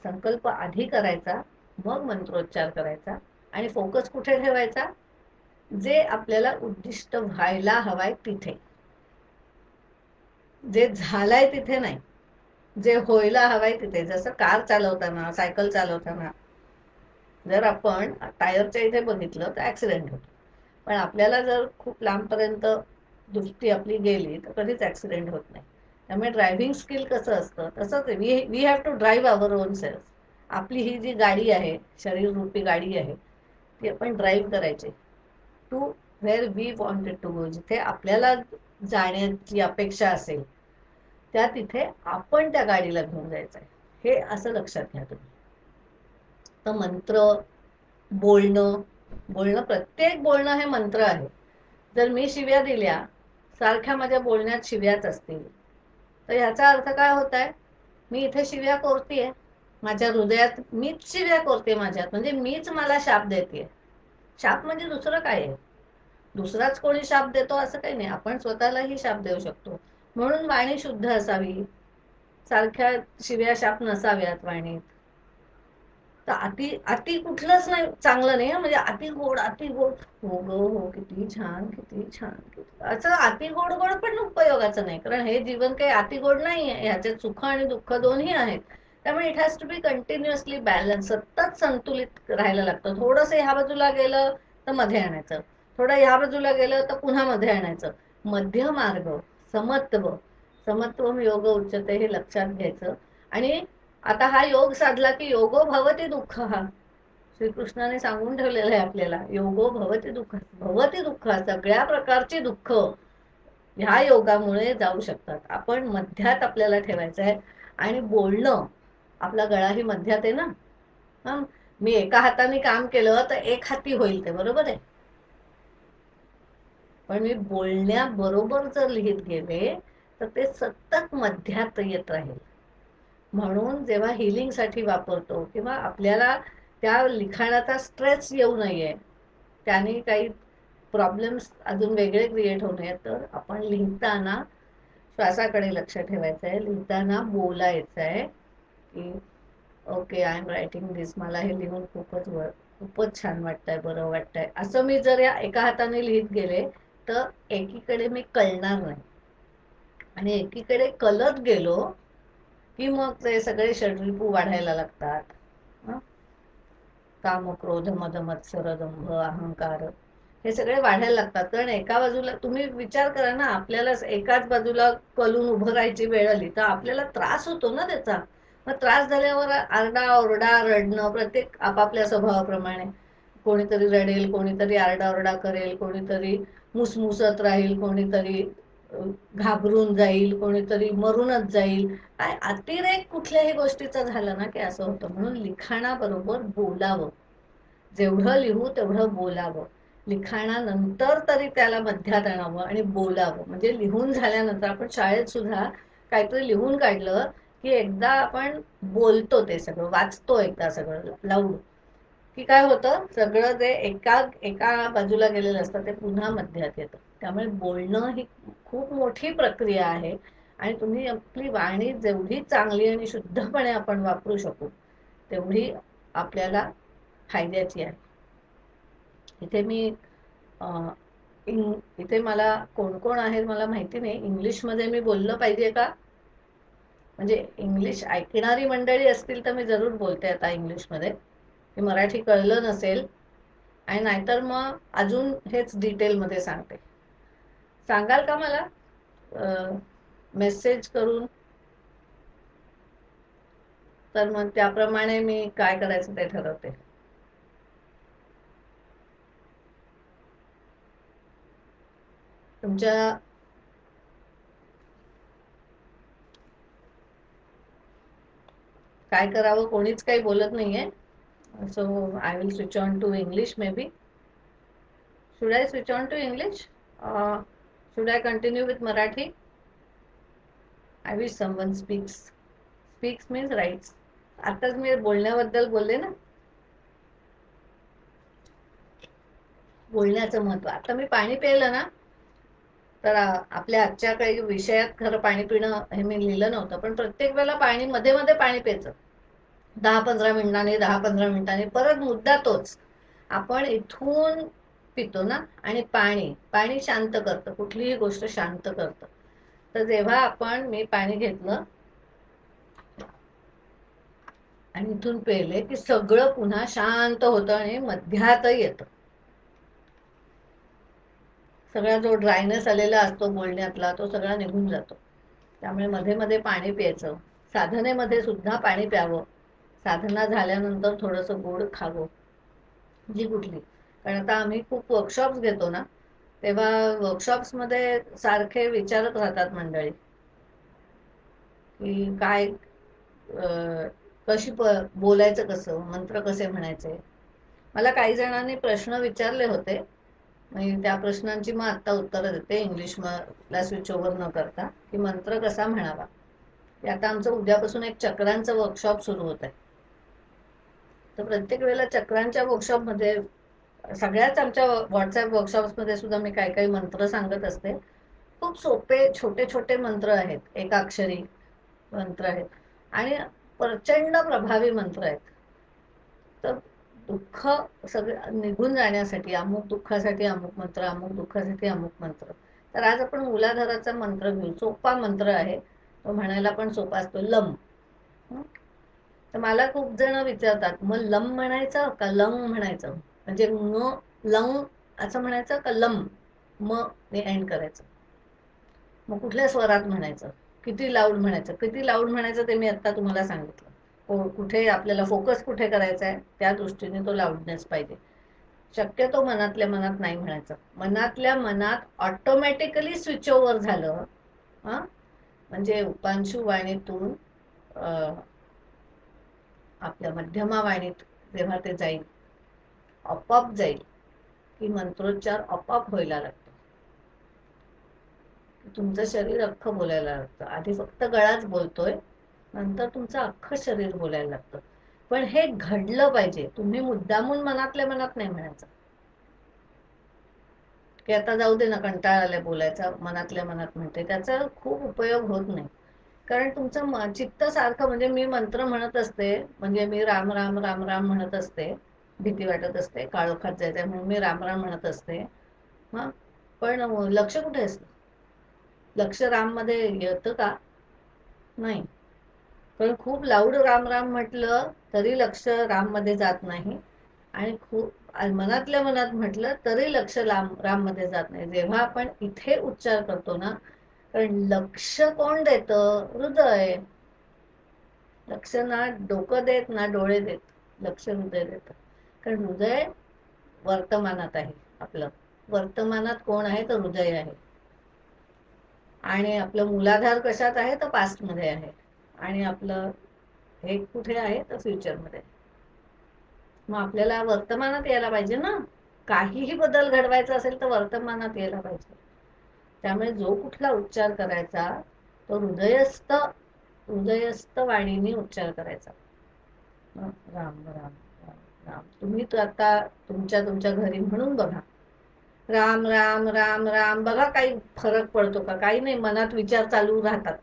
संकल्प आधी करायचा, मग मंत्रोच्चार करायचा. आणि फोकस कुठे ठेवायचा? जे आपल्याला उद्दिष्ट व्हायला हवाय तिथे, जे झालंय तिथे नाही, जे व्हायला हवाय तिथे. जसं कार चालवताना, सायकल चालवताना जर आपण टायरच्या इथे बघितलं तर ऍक्सिडेंट होतो, पण आपल्याला जर खूप लांबपर्यंत दृष्टी आपली गेली तर कधीच ऍक्सिडेंट होत नाही. त्यामुळे ड्रायव्हिंग स्किल कसं असतं तसंच we have to drive our own self. आपली ही जी गाडी आहे, शरीर रूपी गाडी आहे, ती आपण ड्राईव्ह करायची to where we wanted to go. जिथे आपल्याला जाण्याची अपेक्षा असेल त्या तिथे आपण त्या गाडीला घेऊन जायचं आहे, हे असं लक्षात घ्या तुम्ही. तर मंत्र, बोलणं, प्रत्येक बोलणं हे मंत्र आहे. जर मी शिव्या दिल्या, सारख्या माझ्या बोलण्यात शिव्याच असतील, तर ह्याचा अर्थ काय होत आहे? मी इथे शिव्या कोरतीये माझ्या हृदयात, मीच शिव्या कोरते माझ्यात, म्हणजे मीच मला शाप देते. शाप म्हणजे दुसरं काय आहे? दुसराच कोणी शाप देतो असं काही नाही, आपण स्वतःलाही शाप देऊ शकतो. म्हणून वाणी शुद्ध असावी, सारख्या शिव्या शाप नसाव्यात वाणीत. तर अति अति कुठलंच नाही चांगलं नाही, म्हणजे अति गोड, अति गोड, हो ग हो, किती छान, किती छान, असं अति गोड गोड पण उपयोगाचं नाही. कारण हे जीवन काही अति गोड नाही आहे, ह्याचे सुख आणि दुःख दोन्ही आहेत. त्यामुळे it has to be continuously balance, सतत संतुलित राहायला लागतं. थोडंसं ह्या बाजूला गेलं तर मध्ये आणायचं, थोडं ह्या बाजूला गेलं तर पुन्हा मध्ये आणायचं. मध्य मार्ग, समत्व, समत्व योग उच्चते, हे लक्षात घ्यायचं. आणि आता हा योग साधला की योगो भवती दुःख, हा श्रीकृष्णाने सांगून ठेवलेला आहे आपल्याला. योगो भवती दुःख, भवती दुःख, सगळ्या प्रकारची दुःख ह्या योगामुळे जाऊ शकतात. आपण मध्यात आपल्याला ठेवायचं आहे. आणि बोलणं, आपला गळाही मध्यात आहे ना. मी एका हाताने काम केलं तर एक हाती होईल ते, बरोबर आहे. पण मी बोलण्याबरोबर जर लिहित गेले तर ते सतत मध्यात येत राहील. म्हणून जेव्हा हिलिंगसाठी वापरतो किंवा आपल्याला त्या लिखाणाचा स्ट्रेस येऊ नये, त्याने काही प्रॉब्लेम्स अजून वेगळे क्रिएट होऊ नये, तर आपण लिहिताना श्वासाकडे लक्ष ठेवायचं आहे. लिहिताना बोलायचं आहे की ओके, आय एम रायटिंग दिस, मला हे लिहून खूपच छान वाटतंय, बरं वाटतंय. असं मी जर या एका हाताने लिहित गेले तर एकीकडे मी कळणार नाही, आणि एकीकडे कलत गेलो की मग ते सगळे षड्रिपू वाढायला लागतात. काम, क्रोध, मद, मत्सर, दंभ, अहंकार, हे सगळे वाढायला लागतात. कारण एका बाजूला तुम्ही विचार करा ना, आपल्याला एकाच बाजूला कलून उभं राहायची वेळ आली तर आपल्याला त्रास होतो ना त्याचा. मग त्रास झाल्यावर आरडा ओरडा, रडणं, प्रत्येक आपापल्या स्वभावाप्रमाणे. कोणीतरी रडेल, कोणीतरी आरडाओरडा करेल, कोणीतरी मुसमुसत राहील, कोणीतरी घाबरून जाईल, कोणीतरी मरूनच जाईल. काय अतिरेक कुठल्याही गोष्टीचा झाला ना की असं होतं. म्हणून लिखाणाबरोबर बोलावं, जेवढं लिहू तेवढं बोलावं. लिखाणानंतर तरी त्याला मध्यात आणावं आणि बोलावं. म्हणजे लिहून झाल्यानंतर आपण शाळेत सुद्धा काहीतरी लिहून काढलं की एकदा आपण बोलतो, ते सगळं वाचतो एकदा सगळं लावून, की काय होतं, सगळं जे एका एका बाजूला गेलेलं असतं ते पुन्हा मध्यात येतं. त्यामुळे बोलणं ही खूप मोठी प्रक्रिया आहे. आणि तुम्ही आपली वाणी जेवढी चांगली आणि शुद्धपणे आपण वापरू शकू तेवढी आपल्याला फायद्याची आहे. इथे मी इथे मला कोण कोण आहेत मला माहिती नाही, इंग्लिशमध्ये मी बोललं पाहिजे का? म्हणजे इंग्लिश ऐकणारी मंडळी असतील तर मी जरूर बोलते आता इंग्लिशमध्ये, की मराठी कळलं नसेल. आणि नाहीतर मग अजून हेच डिटेलमध्ये सांगते. सांगाल का मला मेसेज करून? तर मग त्याप्रमाणे मी काय करायचं ते ठरवते. तुमच्या काय करावं कोणीच काही बोलत नाहीये. So I will switch on to English. Maybe should I switch on to English? Should I continue with Marathi? I wish someone speaks. Speaks means writes. आताच मी बोलण्याबद्दल बोलले ना, बोलण्याचं महत्व. आता मी पाणी प्यायलं ना, तर आपल्या आजच्या काही विषयात खरं पाणी पिणं हे मी लिहिलं नव्हतं, पण प्रत्येक वेळेला पाणी मध्ये मध्ये पाणी प्यायचं. 10-15 मिनिटांनी, 10-15 मिनिटांनी परत मुद्दा तोच. आपण इथून पितो ना, आणि पाणी पाणी शांत करतं, कुठलीही गोष्ट शांत करतं. तर जेव्हा आपण मी पाणी घेतलं आणि इथून पेले की सगळं पुन्हा शांत होतं आणि मध्यातही येतं. सगळा जो ड्रायनेस आलेला असतो बोलण्यातला तो सगळा निघून जातो. त्यामुळे मध्ये मध्ये पाणी प्यायचं. साधनेमध्ये सुद्धा पाणी प्यावं. साधना झाल्यानंतर थोडंसं गोड खावं, जी कुठली. कारण आता आम्ही खूप वर्कशॉप्स घेतो ना, तेव्हा वर्कशॉप्समध्ये सारखे विचारत राहतात मंडळी की काय कशी बोलायचं, कसं मंत्र कसे म्हणायचे. मला काही जणांनी प्रश्न विचारले होते, त्या प्रश्नांची मग आत्ता उत्तरं देते इंग्लिशला स्विच ओव्हर न करता, की मंत्र कसा म्हणावा. आता आमचं उद्यापासून एक चक्रांचं वर्कशॉप सुरू होत आहे. तर प्रत्येक वेळेला चक्रांच्या वर्कशॉपमध्ये, सगळ्याच आमच्या व्हॉट्सॲप वर्कशॉप्समध्ये सुद्धा मी काही काही मंत्र सांगत असते. खूप सोपे छोटे छोटे मंत्र आहेत, एकाक्षरी मंत्र आहेत आणि प्रचंड प्रभावी मंत्र आहेत. तर दुःख सगळं निघून जाण्यासाठी अमुक दुःखासाठी अमुक मंत्र, अमुक दुःखासाठी अमुक मंत्र. तर आज आपण मूलाधाराचा मंत्र घेऊ. सोपा मंत्र आहे तो, म्हणायला पण सोपा असतो, लम. तर मला खूप जण विचारतात, मग लम म्हणायचं का लंग म्हणायचं, म्हणजे न लंग असं म्हणायचं का लम म ने एंड करायचं, मग कुठल्या स्वरात म्हणायचं, किती लाऊड म्हणायचं. किती लाऊड म्हणायचं ते मी आता तुम्हाला सांगितलं. कुठे आपल्याला फोकस कुठे करायचा आहे त्या दृष्टीने तो लाऊडनेस पाहिजे. शक्यतो मनातल्या मनात नाही म्हणायचं. मनातल्या मनात ऑटोमॅटिकली स्विच ओव्हर झालं, म्हणजे उपांशू वाणीतून आपल्या मध्यमा वाणीत जेव्हा ते जाईल, आपोआप जाईल, की मंत्रोच्चार आपोआप व्हायला लागतो. तुमचं शरीर अख्खं बोलायला लागतं. आधी फक्त गळाच बोलतोय, नंतर तुमचं अख्खं शरीर बोलायला लागतं. पण हे घडलं पाहिजे. तुम्ही मुद्दामून मनातल्या मनात नाही म्हणायचं की आता जाऊ दे ना, कंटाळा आलाय बोलायचा, मनातल्या मनात म्हणते, त्याचा खूप उपयोग होत नाही. कारण तुमचं चित्त सारखं, म्हणजे मी मंत्र म्हणत असते, म्हणजे मी राम राम राम राम म्हणत असते, भीती वाटत असते, काळोखात जायचं म्हणून मी राम राम म्हणत असते. हा, पण लक्ष कुठे असतं? लक्ष राम मध्ये येतं का? नाही. पण खूप लाऊड राम राम म्हटलं तरी लक्ष राम मध्ये जात नाही, आणि खूप मनातल्या मनात म्हटलं तरी लक्ष राम मध्ये जात नाही. जेव्हा आपण इथे उच्चार करतो ना, कारण लक्ष कोण देतं? हृदय. लक्ष ना डोकं देत ना डोळे देत, लक्ष हृदय देतं. कारण हृदय वर्तमानात आहे. आपलं वर्तमानात कोण आहे? तर हृदय आहे. आणि आपलं मूलाधार कशात आहे? तर पास्ट मध्ये आहे. आणि आपलं हे कुठे आहे? तर फ्युचर मध्ये. मग आपल्याला वर्तमानात यायला पाहिजे ना. काहीही बदल घडवायचा असेल तर वर्तमानात यायला पाहिजे. त्यामुळे जो कुठला उच्चार करायचा तो हृदयस्थ वाणीने उच्चार करायचा. राम राम राम राम. तुम्ही तर आता तुमच्या घरी म्हणून बघा, राम राम राम राम. बघा काही फरक पडतो का? काही नाही. मनात विचार चालू राहतात.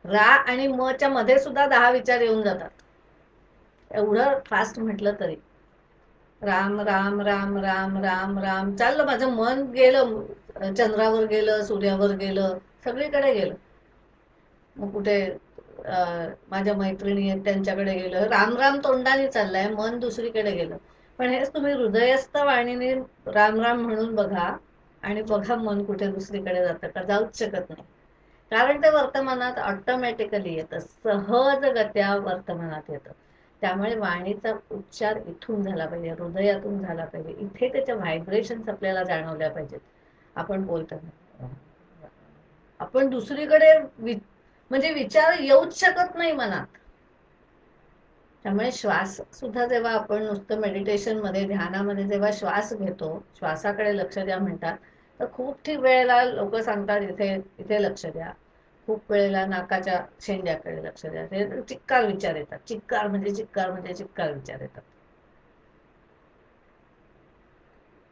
रा आणि म च्या मध्ये सुद्धा 10 विचार येऊन जातात, एवढं फास्ट म्हटलं तरी. राम राम राम राम राम राम चाललं, माझं मन गेलं, चंद्रावर गेलं, सूर्यावर गेलं, सगळीकडे गेलं. मग कुठे माझ्या मैत्रिणी आहेत त्यांच्याकडे गेलं, राम राम तोंडाने चाललाय, मन दुसरीकडे गेलं. पण हेच तुम्ही हृदयस्थ वाणीने राम राम म्हणून बघा, आणि बघा मन कुठे दुसरीकडे जातं का? जाऊच शकत नाही. कारण ते वर्तमानात ऑटोमॅटिकली येतं, सहजगत्या वर्तमानात येतं. त्यामुळे वाणीचा उच्चार इथून झाला पाहिजे, हृदयातून झाला पाहिजे. इथे त्याच्या व्हायब्रेशन्स आपल्याला जाणवल्या पाहिजेत. आपण बोलताना आपण दुसरीकडे म्हणजे विचार येऊच शकत नाही मनात. त्यामुळे श्वास सुद्धा जेव्हा आपण नुसतं मेडिटेशन मध्ये, ध्यानामध्ये जेव्हा श्वास घेतो, श्वासाकडे लक्ष द्या म्हणतात, तर खूप ठीक वेळेला लोक सांगतात इथे इथे लक्ष द्या, खूप वेळेला नाकाच्या शेंड्याकडे लक्ष द्या, ते चिक्कार विचार येतात, चिक्कार म्हणजे चिक्कार म्हणजे चिक्कार विचार येतात.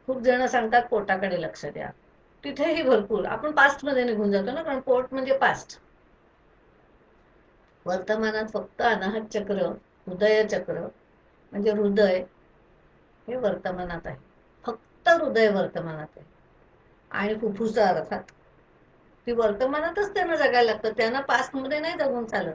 खूप जण सांगतात पोटाकडे लक्ष द्या, तिथेही भरपूर आपण पास्ट मध्ये निघून जातो ना, कारण पोट म्हणजे पास्ट. वर्तमानात फक्त अनाहत चक्र, हृदय चक्र म्हणजे हृदय हे वर्तमानात आहे, फक्त हृदय वर्तमानात आहे. आणि फुफ्फुस अर्थात ती वर्तमानातच त्यांना जगायला लागतं, त्यांना पास्ट मध्ये नाही जगून चालत,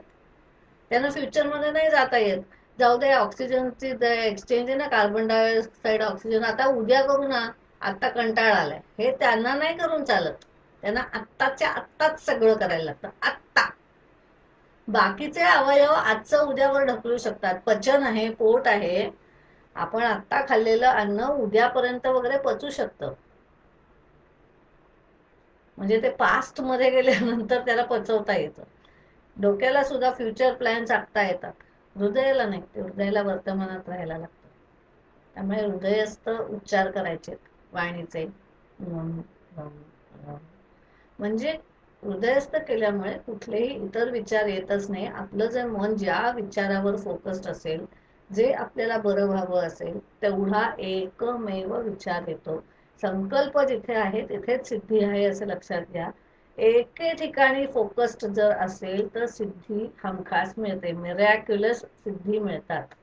त्यांना फ्युचर मध्ये नाही जाता येत. जाऊ दे, ऑक्सिजनची एक्सचेंज आहे ना, कार्बन डायऑक्साईड ऑक्सिजन, आता उद्या करू ना, आता कंटाळा आलाय, हे त्यांना नाही करून चालत. त्यांना आत्ताच्या आत्ताच सगळं करायला लागतं, आत्ता. बाकीचे अवयव आजचं उद्यावर ढकलू शकतात, पचन आहे, पोट आहे, आपण आत्ता खाल्लेलं अन्न उद्यापर्यंत वगैरे पचू शकतं. म्हणजे ते पास्ट मध्ये गेल्यानंतर त्याला पचवता येतं. डोक्याला सुद्धा फ्युचर प्लॅन्स आखता येतात, हृदयाला नाही, ते हृदयाला वर्तमानात राहायला लागतं. त्यामुळे हृदयस्थ उच्चार करायचे वाणीचे. म्हणजे हृदयस्थ केल्यामुळे कुठलेही इतर विचार येतच नाही, आपलं जे मन ज्या विचारावर फोकस्ड असेल, जे आपल्याला बरं व्हावं असेल, तेवढा एकमेव विचार येतो. संकल्प जिथे आहे तिथेच सिद्धी आहे असं लक्षात घ्या. एके ठिकाणी फोकस्ड जर असेल तर सिद्धी हमखास मिळते, मिरॅक्युलस सिद्धी मिळतात.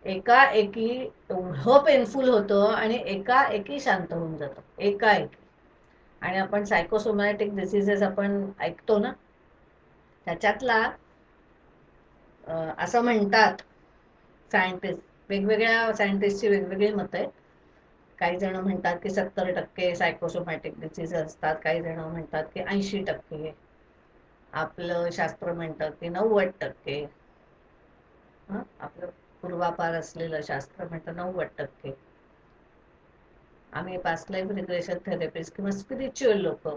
एकाएकी एवढं पेनफुल होतं आणि एकाएकी शांत होऊन जातं, एकाएकी. आणि आपण सायकोसोमॅटिक डिसीजेस आपण ऐकतो ना, त्याच्यातला असं म्हणतात सायंटिस्ट, वेगवेगळ्या सायंटिस्टची वेगवेगळी मत आहेत. काही जण म्हणतात की 70% सायकोसोमॅटिक डिसीज असतात, काही जण म्हणतात की 80%, आपलं शास्त्र म्हणतं की 90%. आपलं पूर्वापार असलेलं शास्त्र म्हणतं 90%. आम्ही पास्ट लाईफ रिग्रेशन थेरपिस्ट किंवा स्पिरिच्युअल लोक,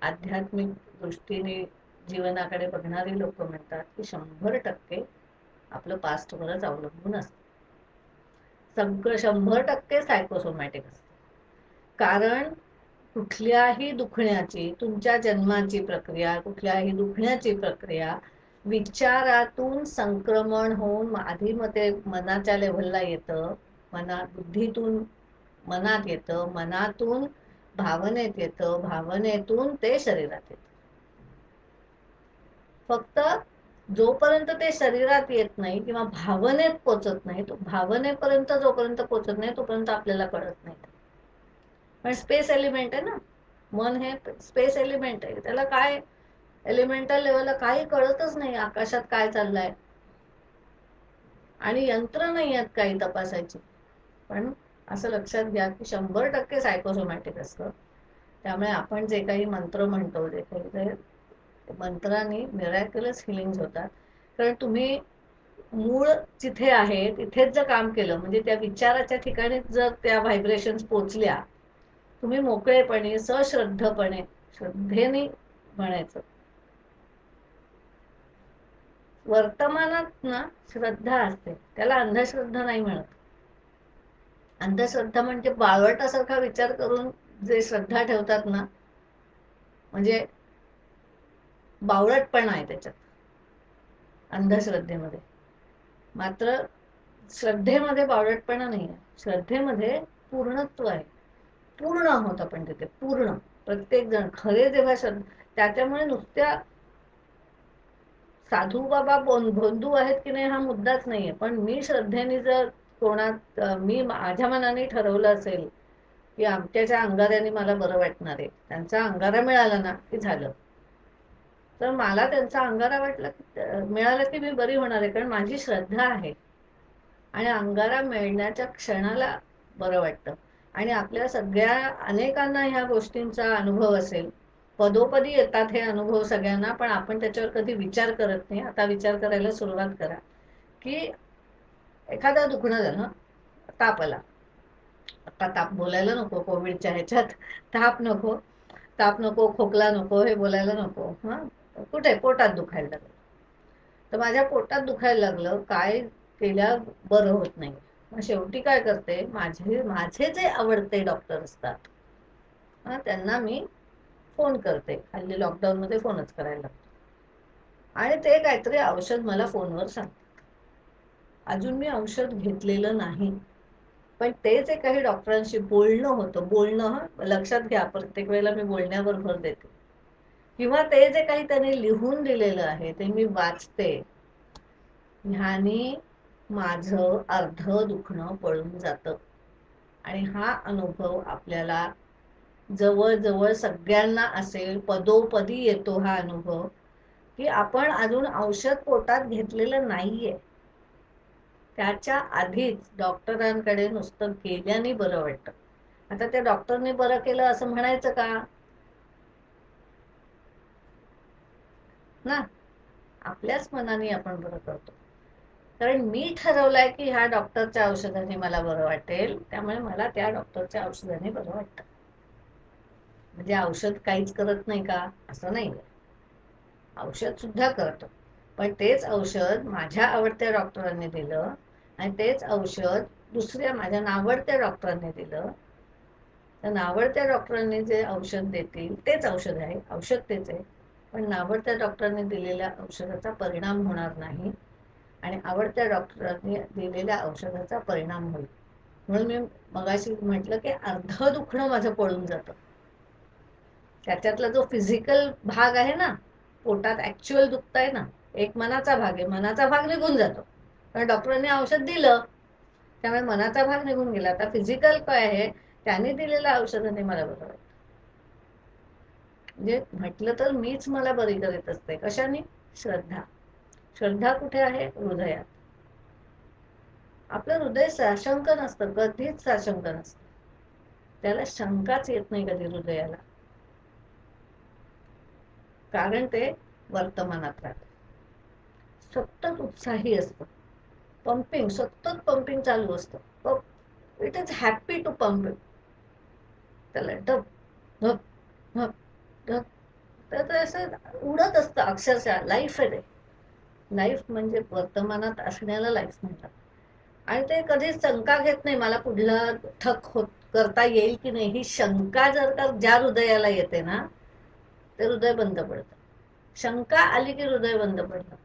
आध्यात्मिक दृष्टीने जीवनाकडे बघणारी लोक म्हणतात की 100% आपलं पास्टवरच अवलंबून असतं. सगळं 100% सायकोसोमॅटिक असतं. कारण कुठल्याही दुखण्याची, तुमच्या जन्माची प्रक्रिया, कुठल्याही दुखण्याची प्रक्रिया विचारातून संक्रमण होऊन आधी ते मनाच्या लेव्हलला येतं, बुद्धीतून मनात येतं, मनातून भावनेत येतं, भावनेतून ते शरीरात येतं. फक्त जोपर्यंत ते शरीरात येत नाही किंवा भावनेत पोचत नाही, तो भावनेपर्यंत जोपर्यंत पोचत नाही तोपर्यंत आपल्याला कळत नाही. पण स्पेस एलिमेंट आहे ना, मन हे स्पेस एलिमेंट आहे, त्याला काय एलिमेंटल लेवलला काही कळतच नाही आकाशात काय चाललंय, आणि यंत्र नाही आहेत काही तपासायची. पण असं लक्षात घ्या की 100% सायकोसोमॅटिक असतं. त्यामुळे आपण जे काही मंत्र म्हणतो, जे काही ते मंत्रांनी मिरॅक्युलस हिलिंग होतात. कारण तुम्ही मूळ जिथे आहे तिथेच जर काम केलं, म्हणजे त्या विचाराच्या ठिकाणी जर त्या व्हायब्रेशन्स पोचल्या, तुम्ही मोकळेपणे सश्रद्धपणे श्रद्धेने म्हणायचं. वर्तमानात ना श्रद्धा असते, त्याला अंधश्रद्धा नाही म्हणत. अंधश्रद्धा म्हणजे बाळवटासारखा विचार करून जे श्रद्धा ठेवतात ना, म्हणजे बावळटपणा आहे त्याच्यात अंधश्रद्धेमध्ये. मात्र श्रद्धेमध्ये बावळटपणा नाही आहे, श्रद्धेमध्ये पूर्णत्व आहे. पूर्ण आहोत आपण तिथे, पूर्ण. प्रत्येक जण खरे जेव्हा त्याच्यामुळे नुसत्या साधू बाबा बंधू आहेत की नाही हा मुद्दाच नाहीये, पण मी श्रद्धेने जर कोणात मी माझ्या मनाने ठरवलं असेल की आमच्याच्या अंगाऱ्याने मला बरं वाटणार आहे, त्यांचा अंगारा मिळाला ना की झालं, तर मला त्यांचा अंगारा मिळाला की मी बरी होणार आहे, कारण माझी श्रद्धा आहे. आणि अंगारा मिळण्याच्या क्षणाला बरं वाटतं. आणि आपल्या सगळ्या अनेकांना ह्या गोष्टींचा अनुभव असेल, पदोपदी येतात हे अनुभव सगळ्यांना, पण आपण त्याच्यावर कधी विचार करत नाही. आता विचार करायला सुरुवात करा की एखादं दुखणं झालं, ताप आला, आता ताप बोलायला नको कोविडच्या ह्याच्यात, ताप नको, ताप नको, खोकला नको, हे बोलायला नको. कुठे पोटात दुखायला लागलं, तर माझ्या पोटात दुखायला लागलं, काय केल्या बरं होत नाही, मग शेवटी काय करते, माझे जे आवडते डॉक्टर असतात त्यांना मी फोन करते. हल्ली लॉकडाऊन मध्ये फोनच करायला लागतो आणि ते काहीतरी औषध मला फोनवर सांगतात. अजून मी औषध घेतलेलं नाही, पण ते जे काही डॉक्टरांशी बोलणं होतं, बोलणं लक्षात घ्या, प्रत्येक वेळेला मी बोलण्यावर भर देते, किंवा ते जे काही त्यांनी लिहून दिलेलं आहे ते मी वाचते, ह्यानी माझं अर्ध दुखणं पळून जातं. आणि हा अनुभव आपल्याला जवळजवळ सगळ्यांना असेल, पदोपदी येतो हा अनुभव, की आपण अजून औषध पोटात घेतलेलं नाहीये, त्याच्या आधीच डॉक्टरांकडे नुसतं गेल्याने बरं वाटतं. आता त्या डॉक्टरने बरं केलं असं म्हणायचं का ना? आपल्याच मनाने आपण बरं करतो, कारण मी ठरवलंय की ह्या डॉक्टरच्या औषधाने मला बरं वाटेल, त्यामुळे मला त्या डॉक्टरच्या औषधाने बरं वाटतं. म्हणजे औषध काहीच करत नाही का, असं नाही. औषध सुद्धा करतं, पण तेच औषध माझ्या आवडत्या डॉक्टरांनी दिलं आणि तेच औषध दुसऱ्या माझ्या नावडत्या डॉक्टरांनी दिलं, तर नावडत्या डॉक्टरांनी जे औषध देतील तेच औषध आहे, औषध तेच आहे, पण नावडत्या डॉक्टरांनी दिलेल्या औषधाचा परिणाम होणार नाही आणि आवडत्या डॉक्टरांनी दिलेल्या औषधाचा परिणाम होईल. म्हणून मी मगाशी म्हटलं की अर्ध दुखणं माझं पळून जातं. त्याच्यातला जो फिजिकल भाग आहे ना, पोटात ऍक्च्युअल दुखतंय ना, एक मनाचा भाग आहे, मनाचा भाग निघून जातो, कारण डॉक्टरांनी औषध दिलं त्यामुळे मनाचा भाग निघून गेला. आता फिजिकल काय आहे, त्यांनी दिलेल्या औषधाने मला बरं वाटतं. म्हणजे म्हटलं तर मीच मला बरी करीत असते. कशाने? श्रद्धा. श्रद्धा कुठे आहे? हृदयात. आपलं हृदय साशंक नसतं, कधीच साशंक नसतं, त्याला शंकाच येत नाही कधी हृदयाला, कारण ते वर्तमानात राहतं, सतत उत्साही असतं, पंपिंग, सतत पंपिंग चालू असतं. It is happy to pump. त्याला ढप ढप ढप ढप, तर असं उडत असतं अक्षरशः. लाईफ आहे ते. लाईफ म्हणजे वर्तमानात असण्याला लाईफ म्हणतात. आणि ते कधीच शंका घेत नाही मला पुढला ठक करता येईल की नाही. ही शंका जर का ज्या हृदयाला येते ना, ते हृदय बंद पडतं. शंका आली की हृदय बंद पडतं.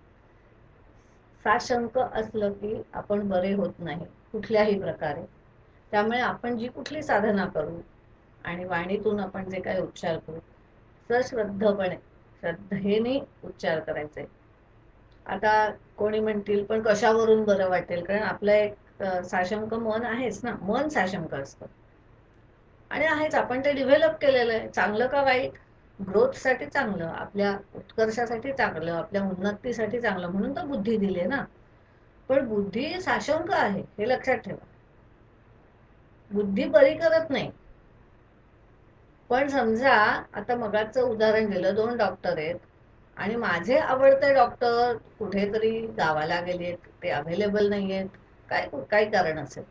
साशंक असलं की आपण बरे होत नाही कुठल्याही प्रकारे. त्यामुळे आपण जी कुठली साधना करू आणि वाणीतून आपण जे काही उच्चार करू, सश्रद्धपणे, श्रद्धेने उच्चार करायचे. आता कोणी म्हणतील पण कशावरून बरं वाटेल, कारण आपलं एक साशंक मन आहेच ना, मन साशंक असतं आणि आहेच, आपण ते डेव्हलप केलेलं आहे. चांगलं का वाईट? ग्रोथसाठी चांगलं, आपल्या उत्कर्षासाठी चांगलं, आपल्या उन्नतीसाठी चांगलं, म्हणून तर बुद्धी दिली ना. पण बुद्धी साशंक आहे हे लक्षात ठेवा. बुद्धी बरी करत नाही. पण समजा आता मगाचं उदाहरण दिलं, 2 डॉक्टर आहेत आणि माझे आवडते डॉक्टर कुठेतरी गावाला गेलेत, ते अवेलेबल नाहीयेत, काय कारण असेल,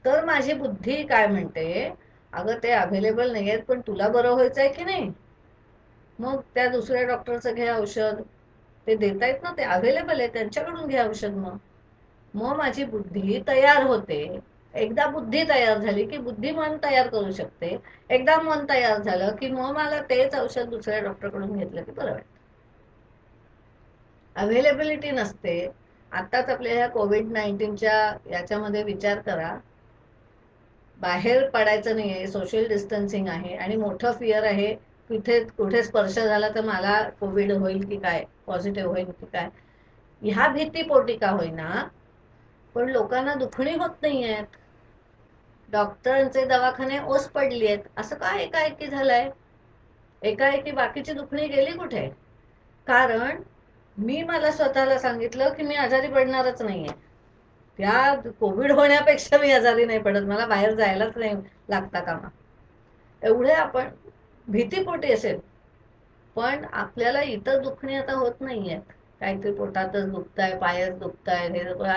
तर माझी बुद्धी काय म्हणते, अगं ते अवेलेबल नाहीयेत पण तुला बरं व्हायचंय की नाही, मग त्या दुसऱ्या डॉक्टरचं घे औषध, ते देतायत ना, ते अवेलेबल आहे, त्यांच्याकडून घे औषध. मग माझी बुद्धी तयार होते. एकदा बुद्धी तयार झाली की बुद्धी मन तयार करू शकते. एकदा मन तयार झालं की मग मला तेच औषध दुसऱ्या डॉक्टरकडून घेतलं की बरं वाटतं. अवेलेबिलिटी नसते. आताच आपल्या ह्या कोविड-19च्या याच्यामध्ये विचार करा, बाहेर पडायचं नाहीये, सोशल डिस्टन्सिंग आहे आणि मोठं फिअर आहे, कुठे स्पर्श झाला तर मला कोविड होईल की काय, पॉझिटिव्ह होईल की काय, ह्या भीतीपोटी का होईना, पण लोकांना दुखणी होत नाहीयेत. डॉक्टरांचे दवाखाने ओस पडली आहेत. असं काय एकाएकी झालंय? एकाएकी बाकीची दुखणी गेली कुठे? कारण मी मला स्वतःला सांगितलं की मी आजारी पडणारच नाहीये. त्या कोविड होण्यापेक्षा मी आजारी नाही पडत, मला बाहेर जायलाच नाही लागता कामा. एवढे आपण भीतीपोटी असेल, पण आपल्याला इतर दुखणी आता होत नाहीये. काहीतरी पोटातच दुखताय, पायच दुखताय,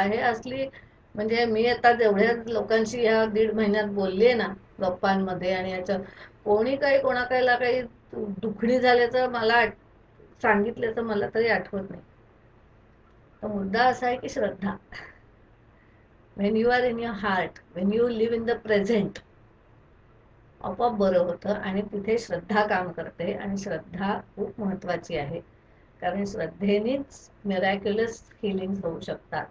हे असली, म्हणजे मी आता जेवढ्या लोकांशी ह्या 1.5 महिन्यात बोलले ना गप्पांमध्ये, आणि याच्या कोणी काही कोणाला काही दुखणी झाल्याचं मला सांगितल्याचं मला तरी आठवत नाही. तर मुद्दा असा आहे की श्रद्धा. When you are in your heart, when you live in the present, आपोआप बरं होतं. आणि तिथे श्रद्धा काम करते, आणि श्रद्धा खूप महत्वाची आहे, कारण श्रद्धेनेच मिरॅक्युलस हिलिंग होऊ शकतात.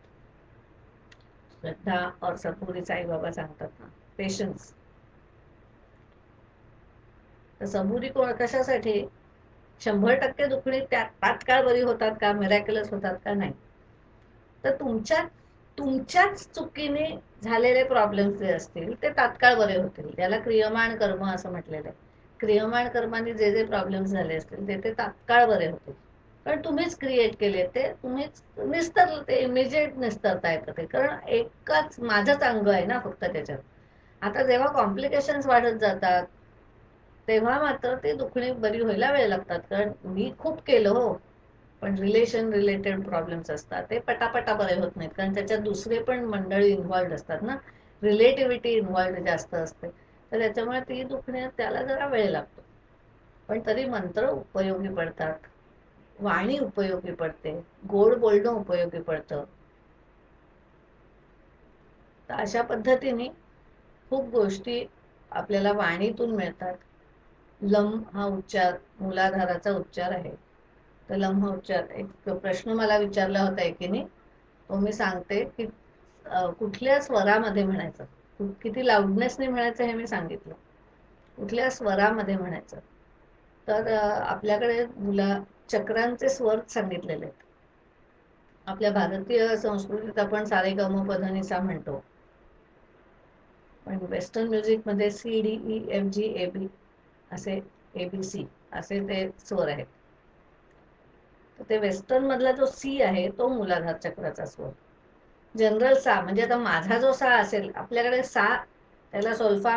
श्रद्धा और सबुरी साईबाबा सांगतात ना, पेशन्स. तर सबुरी कशासाठी? 100% दुखणी तात्काळ बरी होतात का, मिरॅक्युलस होतात का? नाही. तर तुमच्याच चुकीने झालेले प्रॉब्लेम्स जे असतील ते तात्काळ बरे होतील. त्याला क्रियमाण कर्म असं म्हटलेलं आहे. क्रियमाण कर्माने जे जे प्रॉब्लेम्स झाले असतील ते तात्काळ बरे होतील, कारण तुम्हीच क्रिएट केले ते, तुम्हीच निस्तर ते, इमिजिएट निस्तरता येतं ते, कारण एकच माझंच अंग आहे ना फक्त त्याच्यात. आता जेव्हा कॉम्प्लिकेशन्स वाढत जातात तेव्हा मात्र ते दुखणी बरी व्हायला वेळ लागतात, कारण मी खूप केलं हो, पण रिलेशन रिलेटेड प्रॉब्लेम्स असतात ते पटापटा बरे होत नाहीत, कारण त्याच्यात दुसरे पण मंडळी इन्व्हॉल्ड असतात ना, रिलेटिव्हिटी इन्व्हॉल्ड जास्त असते, तर त्याच्यामुळे ती दुखणे त्याला जरा वेळ लागतो. पण तरी मंत्र उपयोगी पडतात, वाणी उपयोगी पडते, गोड बोलणं उपयोगी पडतं. तर अशा पद्धतीने खूप गोष्टी आपल्याला वाणीतून मिळतात. लम हा उच्चार मूलाधाराचा उच्चार आहे. तर लम हा उच्चार, एक प्रश्न मला विचारला होता एकीने, तो मी सांगते की कुठल्या स्वरामध्ये म्हणायचं, किती लाऊडनेसने म्हणायचं हे मी सांगितलं, कुठल्या स्वरामध्ये म्हणायचं. तर आपल्याकडे चक्रांचे स्वर सांगितलेले आहेत. आपल्या भारतीय संस्कृतीत आपण सारे गम पध निसा म्हणतो, पण वेस्टर्न म्युझिकमध्ये C D E F G A B असे, ABC असे ते स्वर आहेत. तर ते वेस्टर्न मधला जो सी आहे तो मूलाधार चक्राचा स्वर. जनरल सा म्हणजे आता माझा जो सा असेल, आपल्याकडे सा त्याला सोल्फा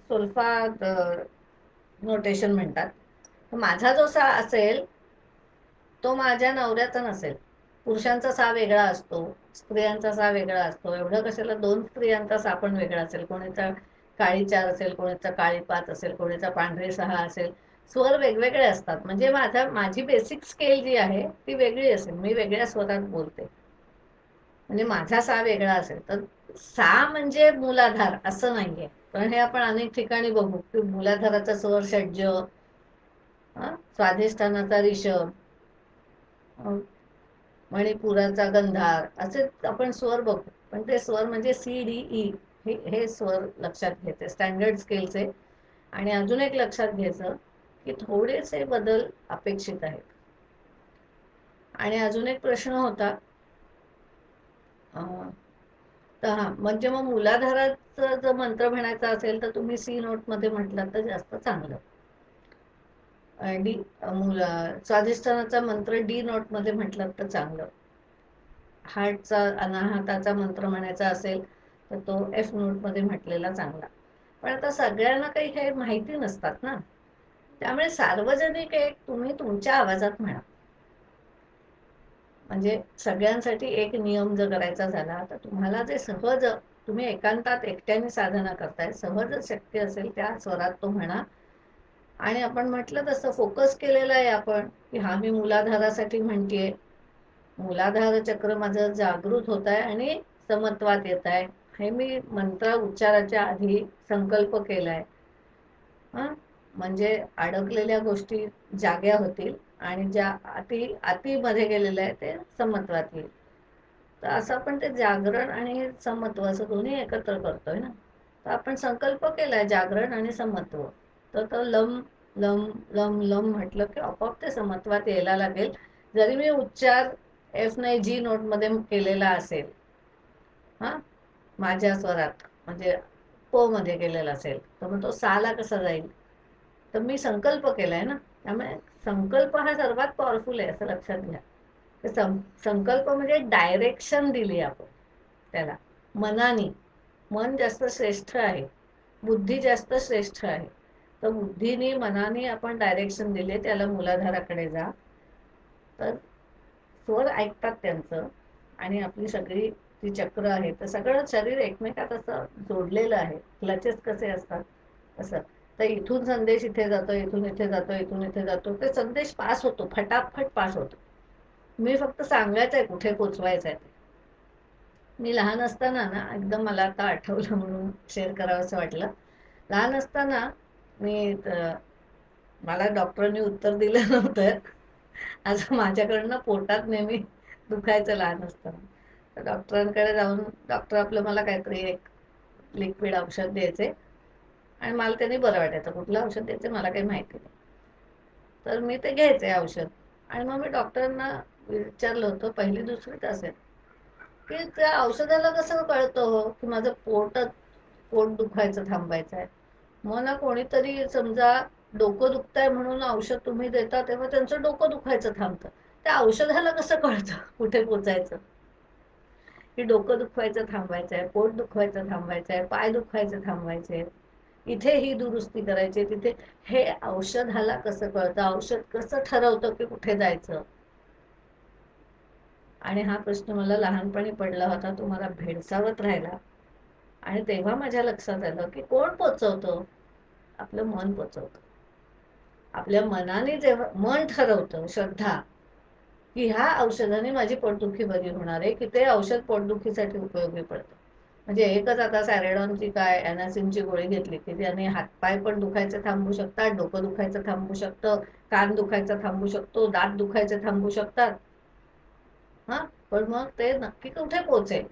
सोल्फा नोटेशन म्हणतात. तर माझा जो सा असेल तो माझ्या नवऱ्याचा नसेल. पुरुषांचा सा वेगळा असतो, स्त्रियांचा सा वेगळा असतो. एवढं कशाला दोन स्त्रियांचा सा पण वेगळा असेल, कोणीचा काळी 4 असेल, कोणीचा काळी 5 असेल, कोणीचा पांढरे 6 असेल. स्वर वेगवेगळे असतात, म्हणजे माझी बेसिक स्केल जी आहे ती वेगळी असेल, मी वेगळ्या स्वरात बोलते, म्हणजे माझा सा वेगळा असेल. तर सा म्हणजे मूलाधार असं नाहीये, पण हे आपण अनेक ठिकाणी बघू की मूलाधाराचा स्वर षड्ज, स्वाधिष्ठानाचा रिषभ, मणिपुराचा गंधार, असे आपण स्वर बघू. पण ते स्वर म्हणजे CDE हे स्वर लक्षात घ्यायचे, स्टँडर्ड स्केलचे. आणि अजून एक लक्षात घ्यायचं की थोडेसे बदल अपेक्षित आहेत. आणि अजून एक प्रश्न होता, तर म्हणजे मग मूलाधाराचा जर मंत्र म्हणायचा असेल तर तुम्ही C नोट मध्ये म्हटलं तर जास्त चांगलं. डी स्वाधिष्ठानाचा मंत्र D नोट मध्ये म्हटलं तर चांगलं. हार्टचा अनाहताचा मंत्र म्हणायचा असेल तर तो F नोट मध्ये म्हटलेला चांगला. पण आता सगळ्यांना काही हे माहिती नसतात ना, त्यामुळे सार्वजनिक एक तुम्ही तुमच्या आवाजात म्हणा. म्हणजे सगळ्यांसाठी एक नियम जर करायचा झाला तर तुम्हाला जे सहज, तुम्ही एकांतात एकट्याने साधना करताय, सहज शक्य असेल त्या स्वरात तो म्हणा. आणि आपण म्हटलं तसं फोकस केलेलं आहे आपण की हा मी मूलाधारासाठी म्हणतेय, मूलाधार चक्र माझं जागृत होत आहे आणि समत्वात येत आहे, हे मी मंत्र उच्चाराच्या आधी संकल्प केलाय. म्हणजे अडकलेल्या गोष्टी जाग्या होतील आणि ज्या अति मध्ये गेलेल्या आहे ते समत्वात येईल. तर असं आपण ते जागरण आणि समत्व असं दोन्ही एकत्र करतोय ना. तर आपण संकल्प केलाय जागरण आणि समत्व, तर तो लम लम लम लम म्हटलं की आपोआप ते समत्वात यायला लागेल. जरी मी उच्चार F नाही G नोट मध्ये केलेला असेल, माझ्या स्वरात म्हणजे प मध्ये केलेला असेल, तर मग तो साला कसा जाईल. तर मी संकल्प केलाय ना, त्यामुळे संकल्प हा सर्वात पॉवरफुल आहे असं लक्षात घ्या. संकल्प म्हणजे डायरेक्शन दिली आपण त्याला मनाने. मन जास्त श्रेष्ठ आहे, बुद्धी जास्त श्रेष्ठ आहे. तर बुद्धीने मनाने आपण डायरेक्शन दिले त्याला मूलाधाराकडे जा, तर स्वर ऐकतात त्यांचं. आणि आपली सगळी जी चक्र आहे तर सगळं शरीर एकमेकात असं जोडलेलं आहे, क्लचेस कसे असतात तसं. तर इथून संदेश इथे जातो, इथून इथे जातो, इथून इथे जातो, ते संदेश पास होतो, फटाफट पास होतो. मी फक्त सांगायचं आहे कुठे पोचवायचं आहे. मी लहान असताना ना, एकदम मला आता आठवलं म्हणून शेअर करावं असं वाटलं. लहान असताना मी मला डॉक्टरांनी उत्तर दिलं नव्हतं. असं माझ्याकडनं पोटात नेहमी दुखायचं लहान असताना. तर डॉक्टरांकडे जाऊन डॉक्टर आपलं मला काहीतरी एक लिक्विड औषध द्यायचे आणि मला त्याने बरं वाटायचं. कुठलं औषध द्यायचं मला काही माहिती नाही. तर मी ते घ्यायचे औषध आणि मग मी डॉक्टरांना विचारलं होतं, पहिली दुसरीत असेल, की त्या औषधाला कसं कळतं हो की माझं पोट दुखायचं थांबायचं आहे. मग ना कोणीतरी समजा डोकं दुखतंय म्हणून औषध तुम्ही देता तेव्हा त्यांचं डोकं दुखायचं थांबतं. त्या औषधाला कसं कळतं कुठे पोचायचं, की डोकं दुखवायचं थांबायचं आहे, पोट दुखवायचं थांबायचं आहे, पाय दुखायचं थांबायचे, इथे ही दुरुस्ती करायची तिथे. हे औषधाला कसं कळतं, औषध कसं ठरवतं की कुठे जायचं. आणि हा प्रश्न मला लहानपणी पडला होता, तो मला भेडसावत राहिला. आणि तेव्हा माझ्या लक्षात आलं की कोण पोचवतं, आपलं मन पोचवतं. आपल्या मनाने जेव्हा मन ठरवतं, श्रद्धा, की ह्या औषधाने माझी पोटदुखी बरी होणार आहे, की ते औषध पोटदुखीसाठी उपयोगी पडतं. म्हणजे एकच आता सॅरेडॉनची काय ॲनासिनची गोळी घेतली की त्याने हातपाय पण दुखायचे थांबू शकतात, डोकं दुखायचं थांबू शकतं, कान दुखायचं थांबू शकतो, दात दुखायचे थांबू शकतात. हा, पण मग ते नक्की कुठे पोचेल.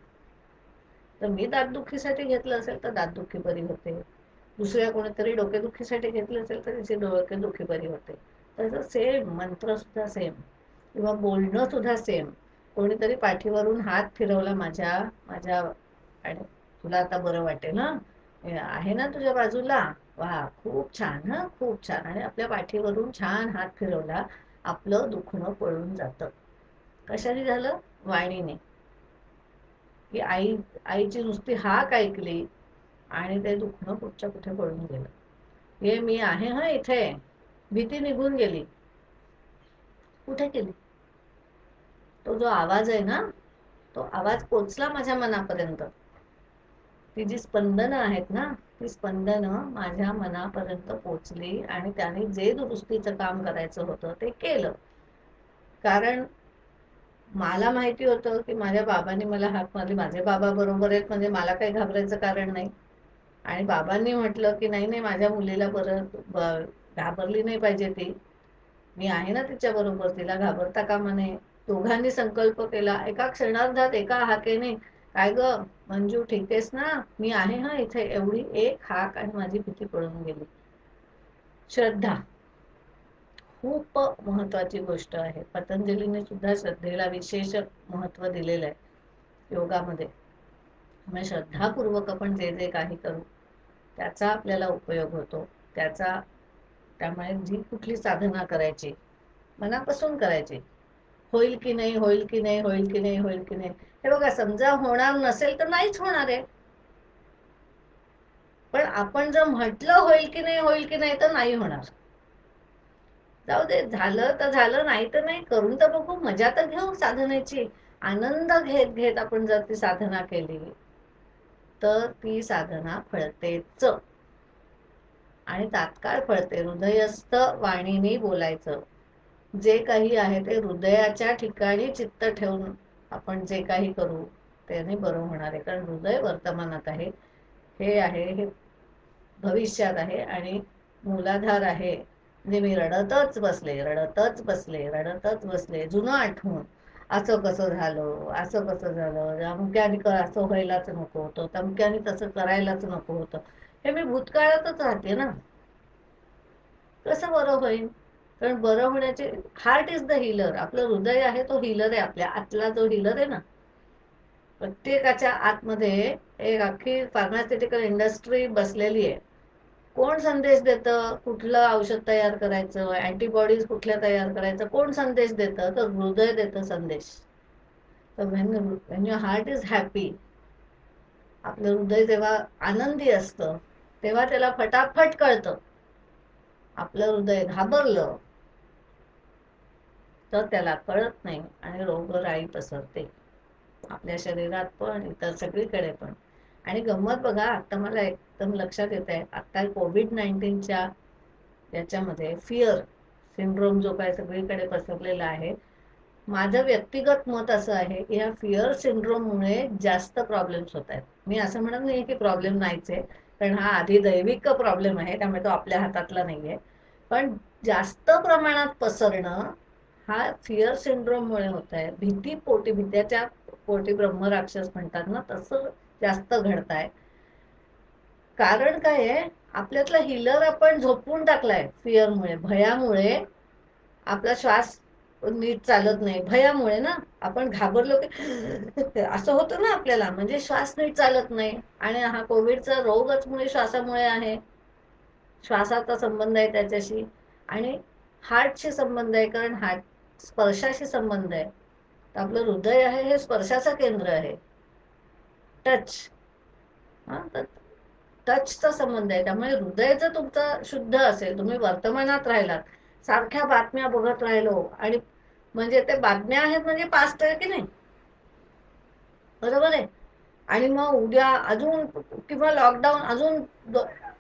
तर मी दातदुखीसाठी घेतलं असेल तर दातदुखी बरी होते, दुसऱ्या कोणीतरी डोकेदुखीसाठी घेतलं असेल तर त्याची डोकेदुखी बरी होते. तसं सेम मंत्र सुद्धा सेम, किंवा बोलणं सुद्धा सेम. कोणीतरी पाठीवरून हात फिरवला माझ्या माझ्या आणि तुला आता बरं वाटेल ना, आहे ना तुझ्या बाजूला, वा खूप छान, हा खूप छान, आणि आपल्या पाठीवरून छान हात फिरवला, आपलं दुखणं पळून जातं. कशाने झालं, वाणीने. की आईची नुसती हाक ऐकली आणि ते दुखणं कुठच्या कुठे पळून गेलं. हे मी आहे हा इथे, भीती निघून गेली. कुठे गेली. तो जो आवाज आहे ना, तो आवाज पोचला माझ्या मनापर्यंत. ती जी स्पंदनं आहेत ना, ती स्पंदनं माझ्या मनापर्यंत पोचली आणि त्याने जे दुरुस्तीचं काम करायचं होतं ते केलं. कारण मला माहिती होतं की माझ्या बाबांनी मला हाक मारली, माझे बाबा बरोबर आहेत म्हणजे मला काही घाबरायचं कारण नाही. आणि बाबांनी म्हटलं की नाही नाही, माझ्या मुलीला घाबरली नाही पाहिजे ती, मी आहे ना तिच्या बरोबर, तिला घाबरता कामा नये. दोघांनी संकल्प केला एका क्षणार्धात, एका हाकेने, काय ग मंजू ठीक आहेस ना, मी आहे हा इथे, एवढी एक हाक आणि माझी भीती पळून गेली. श्रद्धा खूप महत्वाची गोष्ट आहे. पतंजलीने सुद्धा श्रद्धेला विशेष महत्व दिलेलं आहे योगामध्ये. त्यामुळे श्रद्धापूर्वक आपण जे जे काही करू त्याचा आपल्याला उपयोग होतो. त्यामुळे जी कुठली साधना करायची मनापासून करायची, होईल की नाही, होईल की नाही, होईल की नाही, होईल की नाही. हे बघा, समजा होणार नसेल तर नाहीच होणार आहे. पण आपण जर म्हटलं होईल की नाही, होईल की नाही, तर नाही होणार. जाऊ दे, झालं तर झालं, नाही तर नाही, करून तर बघू, मजा तर घेऊ साधनेची. आनंद घेत घेत आपण जर ती साधना केली तर ती साधना फळतेच, आणि तात्काळ फळते. हृदयस्थ वाणीने बोलायचं. जे काही आहे ते हृदयाच्या ठिकाणी चित्त ठेवून आपण जे काही करू त्याने बरं होणार आहे. कारण हृदय वर्तमानात आहे, हे आहे, हे भविष्यात आहे आणि मूलाधार आहे. म्हणजे मी रडतच बसले, रडतच बसले, रडतच बसले, जुनं आठवून, असं कसं झालं, असं कसं झालं, अमुक्याने असं व्हायलाच नको होतं, तमक्याने तसं करायलाच नको होतं. हे मी भूतकाळातच राहते ना, कसं बरं होईल. कारण बरं होण्याचे, हार्ट इज द हिलर, आपलं हृदय आहे तो हिलर आहे, आपल्या आतला जो हिलर आहे ना. प्रत्येकाच्या आतमध्ये एक अख्खी फार्मास्युटिकल इंडस्ट्री बसलेली आहे. कोण संदेश देतं कुठलं औषध तयार करायचं, अँटीबॉडीज कुठल्या तयार करायचं, कोण संदेश देतं, तर हृदय देतं संदेश. तर when your heart is happy, आपलं हृदय जेव्हा आनंदी असतं तेव्हा त्याला फटाफट कळतं. आपलं हृदय घाबरलं तर त्याला कळत नाही आणि रोगराई पसरते आपल्या शरीरात पण इतर सगळीकडे पण. आणि गंमत बघा, आता मला एकदम लक्षात येत आहे, आता कोविड-19च्या याच्यामध्ये फिअर सिंड्रोम जो काय सगळीकडे पसरलेला आहे, माझं व्यक्तिगत मत असं आहे की ह्या फिअर सिंड्रोममुळे जास्त प्रॉब्लेम्स होत आहेत. मी असं म्हणत नाही की प्रॉब्लेम नाहीच आहे, कारण हा आधी दैविक प्रॉब्लेम आहे, त्यामुळे तो आपल्या हातातला नाहीये. पण जास्त प्रमाणात पसरणं हा फिअर सिंड्रोममुळे होत आहे. भीती पोटी, भीत्याच्या पोटी ब्रह्मराक्षस म्हणतात ना, तसं जास्त घडताय. कारण काय आहे, आपल्यातला हिलर आपण झोपवून टाकलाय फिअरमुळे, भयामुळे. आपला श्वास नीट चालत नाही भयामुळे ना. आपण घाबरलो की असं होतं ना आपल्याला, म्हणजे श्वास नीट चालत नाही. आणि हा कोविडचा रोगच मुळे श्वासामुळे आहे. श्वासाचा संबंध आहे त्याच्याशी, आणि हार्टशी संबंध आहे, कारण हार्ट स्पर्शाशी संबंध आहे. तर आपलं हृदय आहे हे स्पर्शाचं केंद्र आहे. टच, हा, तर टचचा संबंध आहे. त्यामुळे हृदय जर तुमचं शुद्ध असेल, तुम्ही वर्तमानात राहिलात, सारख्या बातम्या बघत राहिलो, आणि म्हणजे ते बातम्या आहेत म्हणजे पास्ट आहे की नाही, बरोबर आहे. आणि मग उद्या अजून, किंवा लॉकडाऊन अजून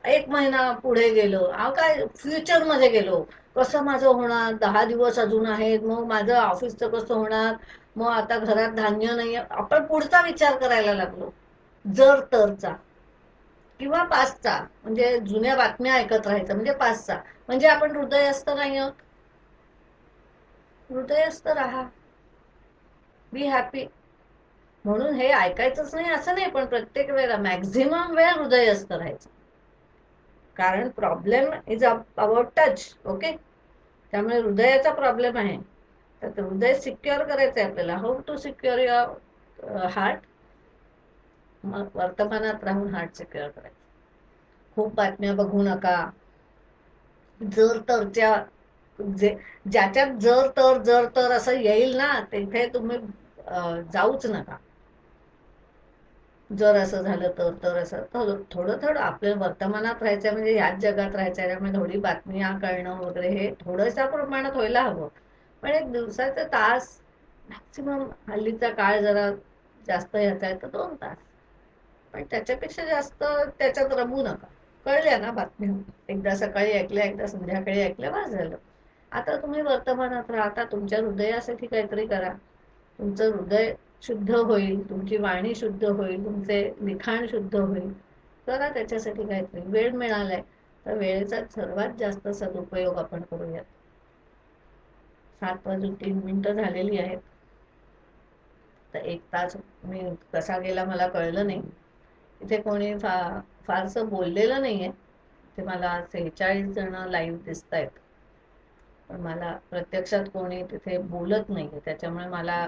1 महिना पुढे गेलो, काय फ्युचर मध्ये गेलो, कसं माझं होणार, 10 दिवस अजून आहेत, मग माझं ऑफिसचं कसं होणार, मग आता घरात धान्य नाही, आपण पुढचा विचार करायला लागलो, जर तरचा. किंवा पाचचा, म्हणजे जुन्या बातम्या ऐकत राहायचं, म्हणजे पाचचा, म्हणजे आपण हृदयस्थ नाही आहोत. हृदयस्थ राहा, बी हॅपी. म्हणून हे ऐकायचंच नाही असं नाही, पण प्रत्येक वेळेला मॅक्झिमम वेळ हृदयस्थ राहायचं. कारण problem is about touch, okay. त्यामुळे हृदयाचा प्रॉब्लेम आहे, तर हृदय सिक्युअर करायचं आहे आपल्याला. How to secure your heart? मग वर्तमानात राहून हार्ट सिक्युअर करायचं. खूप बातम्या बघू नका. जर तरच्या, ज्याच्यात जर तर असं येईल ना, तिथे तुम्ही जाऊच नका. जर असं झालं तर असं, थोडं थोडं आपल्या वर्तमानात राहायचं, म्हणजे ह्याच जगात राहायचं. त्यामुळे थोडी बातम्या कळणं वगैरे हे थोड्याशा प्रमाणात व्हायला हवं. पण एक दिवसाचा तास मॅक्सिमम, हल्लीचा काळ जरा जास्त ह्याचा आहे तर 2 तास, पण त्याच्यापेक्षा जास्त त्याच्यात रमू नका. कळल्या ना बातम्या, एकदा सकाळी ऐकल्या, एकदा संध्याकाळी ऐकल्या, बस झालं. आता तुम्ही वर्तमानात राहा. आता तुमच्या हृदयासाठी काहीतरी करा. तुमचं हृदय शुद्ध होईल, तुमची वाणी शुद्ध होईल, तुमचे लिखाण शुद्ध होईल. करा त्याच्यासाठी काहीतरी. वेळ मिळालाय तर वेळेचा सर्वात जास्त सदुपयोग आपण करूयात. 7:03 झालेली आहेत. तर 1 तास मी कसा गेला मला कळलं नाही. इथे कोणी फारसं बोललेलं नाहीये. ते मला 46 जण लाईव्ह दिसत आहेत, पण मला प्रत्यक्षात कोणी तिथे बोलत नाहीये. त्याच्यामुळे मला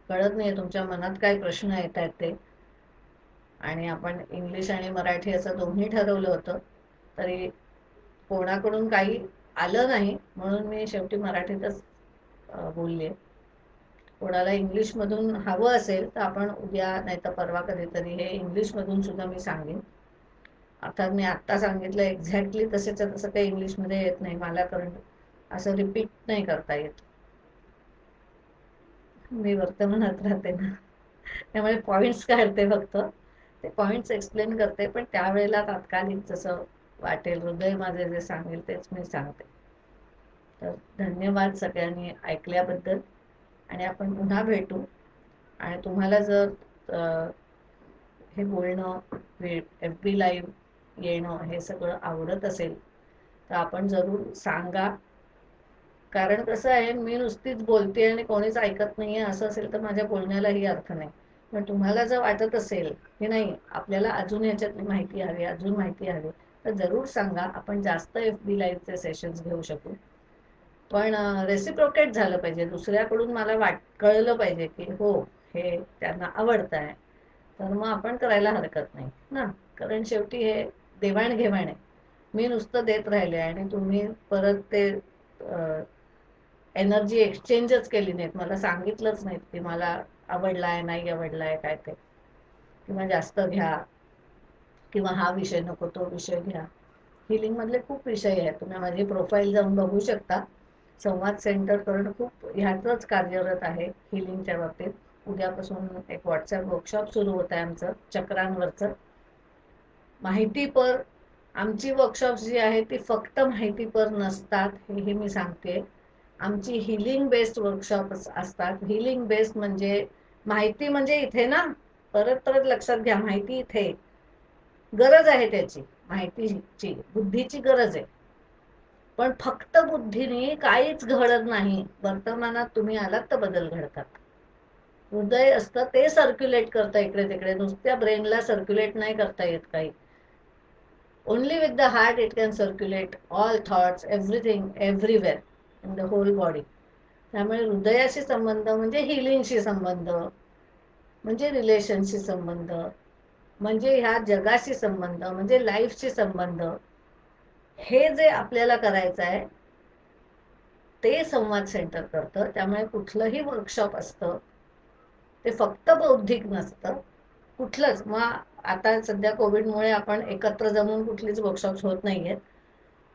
कळत नाहीये तुमच्या मनात काय प्रश्न येत आहेत ते. आणि आपण इंग्लिश आणि मराठी असं दोन्ही ठरवलं होतं, तरी कोणाकडून काही आलं नाही, म्हणून मी शेवटी मराठीतच बोलले. कोणाला इंग्लिशमधून हवं असेल तर आपण उद्या नाही तर परवा कधीतरी हे इंग्लिशमधून सुद्धा मी सांगेन. अर्थात मी आत्ता सांगितलं एक्झॅक्टली तसेच्या तसं काही इंग्लिशमध्ये येत नाही मला, कारण असं रिपीट नाही करता येत. मी वर्तमानात राहते ना, त्यामुळे पॉइंट्स काढते फक्त. ते पॉइंट्स एक्सप्लेन करते, पण त्यावेळेला तात्कालिक जसं वाटेल, हृदय माझे जे सांगेल तेच मी सांगते. तर धन्यवाद सगळ्यांनी ऐकल्याबद्दल, आणि आपण पुन्हा भेटू. आणि तुम्हाला जर हे बोलणं, एफ बी लाईव्ह येणं हे सगळं आवडत असेल तर आपण जरूर सांगा. कारण कसं आहे, मी नुसतीच बोलते आणि कोणीच ऐकत नाहीये असं असेल तर माझ्या बोलण्यालाही अर्थ नाही. पण तुम्हाला जर वाटत असेल की नाही, आपल्याला अजून ह्याच्यातली माहिती हवी, अजून माहिती हवी, तर जरूर सांगा. आपण जास्त एफ बी लाईव्हचे सेशन्स घेऊ शकू. पण रेसिप्रोकेट झालं पाहिजे, दुसऱ्याकडून मला कळलं पाहिजे की हो, हे त्यांना आवडत आहे, तर मग आपण करायला हरकत नाही ना. कारण शेवटी हे देवाणघेवाण आहे. मी नुसतं देत राहिले आणि तुम्ही परत ते एनर्जी एक्सचेंजच केली नाहीत, मला सांगितलंच नाहीत की मला आवडलाय नाही आवडलाय काय ते, किंवा जास्त घ्या, किंवा हा विषय नको तो विषय घ्या. हिलिंग मधले खूप विषय आहेत, तुम्ही माझी प्रोफाईल जाऊन बघू शकता. संवाद सेंटर करणं खूप ह्यातच कार्यरत आहे हिलिंगच्या बाबतीत. उद्यापासून एक व्हॉट्सअप वर्कशॉप सुरू होत आहे आमचं, चक्रांवरचं. माहितीपर, आमची वर्कशॉप्स जी आहेत ती फक्त माहितीपर नसतात, हेही मी सांगते. आमची हिलिंग बेस्ड वर्कशॉप असतात. हिलिंग बेस्ड म्हणजे माहिती म्हणजे इथे ना, परत परत लक्षात घ्या, माहिती इथे गरज आहे, त्याची माहितीची बुद्धीची गरज आहे. पण फक्त बुद्धीने काहीच घडत नाही. वर्तमानात तुम्ही आलात तर बदल घडतात. हृदय असतं ते सर्क्युलेट करतं इकडे तिकडे, नुसत्या ब्रेनला सर्क्युलेट नाही करता येत काही. Only with the heart it can circulate all thoughts, everything, everywhere in the whole body. त्यामुळे हृदयाशी संबंध म्हणजे हिलिंगशी संबंध, म्हणजे रिलेशनशी संबंध, म्हणजे ह्या जगाशी संबंध, म्हणजे लाईफशी संबंध. हे जे आपल्याला करायचं आहे ते संवाद सेंटर करतं. त्यामुळे कुठलंही वर्कशॉप असतं ते फक्त बौद्धिक नसतं कुठलंच. मग आता सध्या कोविडमुळे आपण एकत्र जमून कुठलीच वर्कशॉप्स होत नाहीयेत,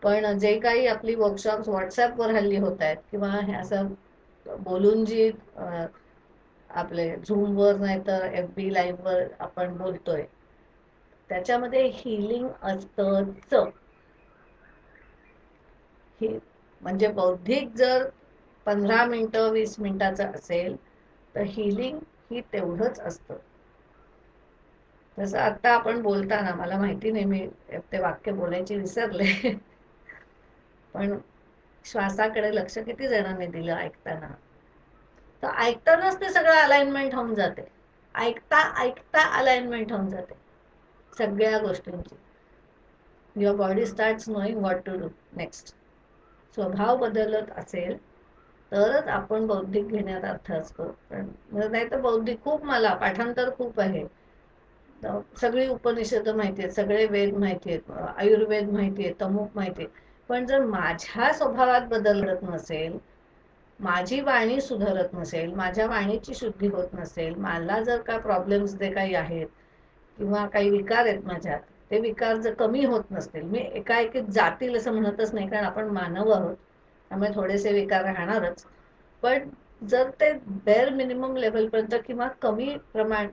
पण जे काही आपली वर्कशॉप्स व्हॉट्सॲपवर हल्ली होत आहेत किंवा हे असं बोलून जी आपले झूमवर नाही तर FB लाईव्हवर आपण बोलतोय, त्याच्यामध्ये हिलिंग असतंच. ही म्हणजे बौद्धिक जर 15 मिनिटं 20 मिनिटाचं असेल तर हिलिंग ही तेवढंच असतं. जसं आत्ता आपण बोलताना, मला माहिती नाही मी ते वाक्य बोलायचे विसरले पण श्वासाकडे लक्ष किती जणांनी दिलं ऐकताना. तर ऐकतानाच ते सगळं अलाइनमेंट होऊन जाते. ऐकता ऐकता अलाइनमेंट होऊन जाते सगळ्या गोष्टींची. Your body starts knowing what to do next. स्वभाव बदलत असेल तरच आपण बौद्धिक घेण्यात अर्थ असतो. नाही तर बौद्धिक खूप, मला पाठांतर खूप आहे, सगळी उपनिषद माहिती आहेत, सगळे वेद माहिती आहेत, आयुर्वेद माहिती आहे, तमूक माहिती आहे, पण जर माझ्या स्वभावात बदल घडत नसेल, माझी वाणी सुधारत नसेल, माझ्या वाणीची शुद्धी होत नसेल, मला जर का प्रॉब्लेम्स जे काही आहेत किंवा काही विकार आहेत माझ्यात, ते विकार जर कमी होत नसतील, मी एकाएकी जातील असं म्हणतच नाही, कारण आपण मानव आहोत त्यामुळे थोडेसे विकार राहणारच, पण जर ते बेअर मिनिमम लेवलपर्यंत किंवा कमी प्रमाण,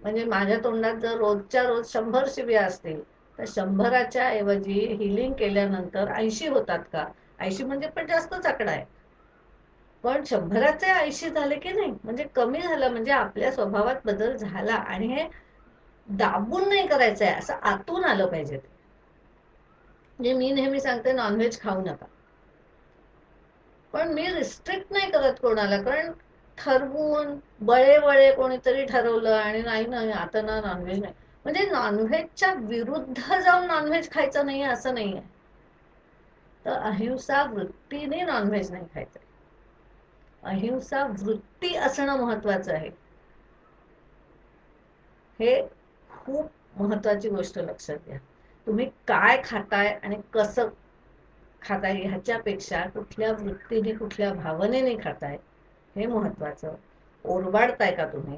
म्हणजे माझ्या तोंडात जर रोजच्या रोज 100 शिव्या असतील तर 100च्या ऐवजी हिलिंग केल्यानंतर 80 होतात का? 80 म्हणजे पण जास्तच आकडा आहे, पण 100चे 80 झाले की नाही, म्हणजे कमी झालं, म्हणजे आपल्या स्वभावात बदल झाला. आणि हे दाबून नाही करायचं आहे, असं आतून आलं पाहिजे. म्हणजे मी नेहमी सांगते नॉनव्हेज खाऊ नका, पण मी रिस्ट्रिक्ट नाही करत कोणाला, कारण ठरवून बळे बळे कोणीतरी ठरवलं आणि नाही नाही आता ना नॉनव्हेज नाही, म्हणजे नॉनव्हेजच्या विरुद्ध जाऊन नॉनव्हेज खायचं नाही असं नाही आहे. तर अहिंसा वृत्तीने नॉनव्हेज नाही खायचं. अहिंसा वृत्ती असणं महत्वाचं आहे. हे खूप महत्वाची गोष्ट लक्षात घ्या. तुम्ही काय खाताय आणि कसं खाताय ह्याच्यापेक्षा कुठल्या वृत्तीने कुठल्या भावनेने खाताय हे महत्वाचं. ओरबाडताय का तुम्ही,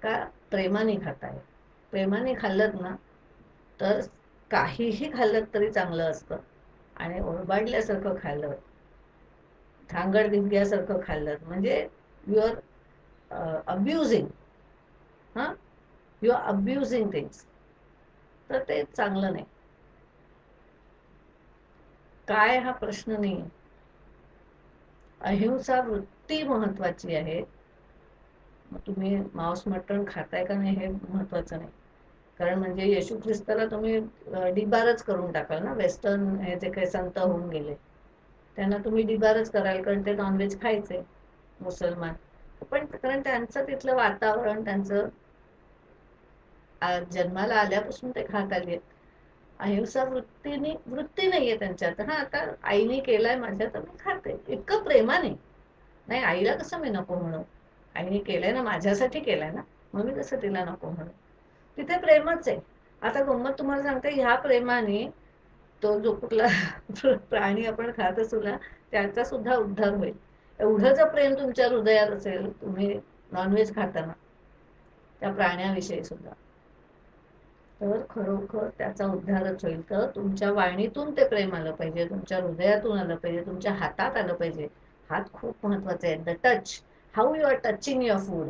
का प्रेमाने खाताय? प्रेमाने खाल्लत ना तर काहीही खाल्लं तरी चांगलं असतं, आणि ओरबाडल्यासारखं खाल्लं, धांगडधिंग्यासारखं खाल्लं म्हणजे यू आर अब्युझिंग. हां, यू आर अब्युझिंग थिंग्स, तर ते चांगलं नाही. काय हा प्रश्न नाही, अहिंसा वृत्ती महत्वाची आहे. मग तुम्ही मांस मटण खाताय का नाही हे महत्वाचं नाही, कारण म्हणजे येशू ख्रिस्ताला तुम्ही डिबारच करून टाकाल ना. वेस्टर्न हे जे काही संत होऊन गेले त्यांना तुम्ही डिबारच कराल, कारण ते नॉनव्हेज खायचे मुसलमान, पण कारण त्यांचं तिथलं वातावरण, त्यांचं जन्माला आल्यापासून ते खात आले. अहिंसा वृत्ती नाहीये त्यांच्यात. हा, आता आईने केलाय माझ्या तर मी खाते, इतकं प्रेमाने. नाही, आईला कसं मी नको म्हणू, आईने केलंय ना, माझ्यासाठी केलंय ना, मग मी कसं तिला नको म्हणू. तिथे प्रेमच आहे. आता गंमत तुम्हाला सांगते, ह्या प्रेमाने तो जो कुठला प्राणी आपण खात असू ना त्याचा सुद्धा उद्धार होईल. एवढं जर प्रेम तुमच्या हृदयात असेल तुम्ही नॉनव्हेज खाताना त्या प्राण्याविषयी सुद्धा, तर खरोखर त्याचा उद्धारच होईल. तर तुमच्या वाणीतून ते प्रेम आलं पाहिजे, तुमच्या हृदयातून आलं पाहिजे, तुमच्या हातात आलं पाहिजे. हात खूप महत्वाचे आहे. The touch, how you are touching your food.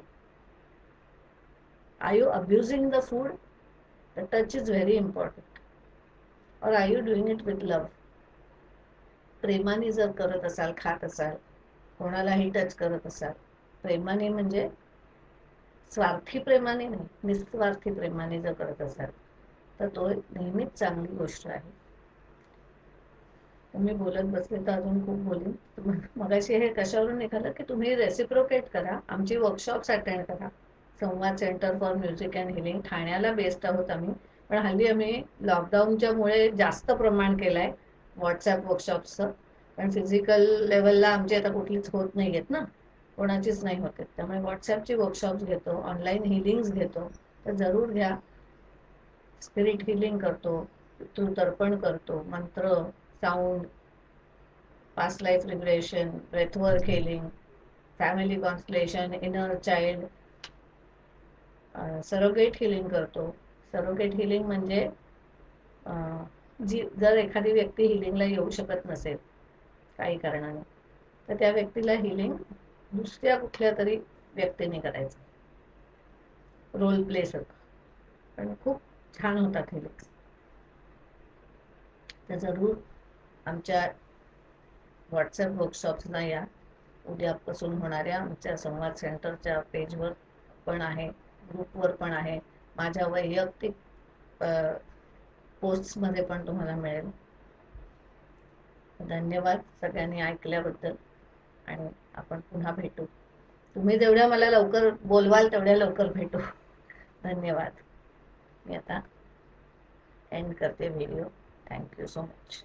Are you abusing the food? The touch is very important. और are you doing it with love? प्रेमाने जर करत असाल, खात असाल कोणालाही टच करत असाल, प्रेमाने म्हणजे स्वार्थी प्रेमाने नाही, निस्वार्थी प्रेमाने जर करत असाल तर तो नेहमीच चांगली गोष्ट आहे. तुम्ही बोलत बसले तर अजून खूप बोलीन. मगाशी हे कशावरून निघालं की तुम्ही रेसिप्रोकेट करा, आमची वर्कशॉप्स अटेंड करा. संवाद centre for music and healing ठाण्याला बेस्ड आहोत आम्ही, पण हल्ली आम्ही लॉकडाऊनच्या मुळे जास्त प्रमाण केलंय व्हॉट्सॲप वर्कशॉप्सचं. कारण फिजिकल लेवलला आमची आता कुठलीच होत नाही आहेत ना, कोणाचीच नाही होते, त्यामुळे व्हॉट्सॲपची वर्कशॉप्स घेतो, ऑनलाईन हिलिंग्स घेतो. तर जरूर घ्या. स्पिरिट हिलिंग करतो, तर्पण करतो, मंत्र, sound, past life regression, breathwork healing, family constellation, inner child, surrogate healing करतो. सरोगेट हिलिंग म्हणजे जी जर एखादी व्यक्ती हिलिंगला येऊ शकत नसेल काही कारणाने, तर त्या व्यक्तीला हिलिंग दुसऱ्या कुठल्या तरी व्यक्तीने करायचं, रोल प्ले सगळं, पण खूप छान होतात हिलिंग. तर जरूर आमच्या व्हॉट्सॲप वर्कशॉप्सला या. उद्यापासून होणाऱ्या आमच्या संवाद सेंटरच्या पेजवर पण आहे, ग्रुपवर पण आहे, माझ्या वैयक्तिक पोस्टमध्ये पण तुम्हाला मिळेल. धन्यवाद सगळ्यांनी ऐकल्याबद्दल, आणि आपण पुन्हा भेटू. तुम्ही जेवढ्या मला लवकर बोलवाल तेवढ्या लवकर भेटू. धन्यवाद. मी आता एंड करते व्हिडिओ. Thank you so much.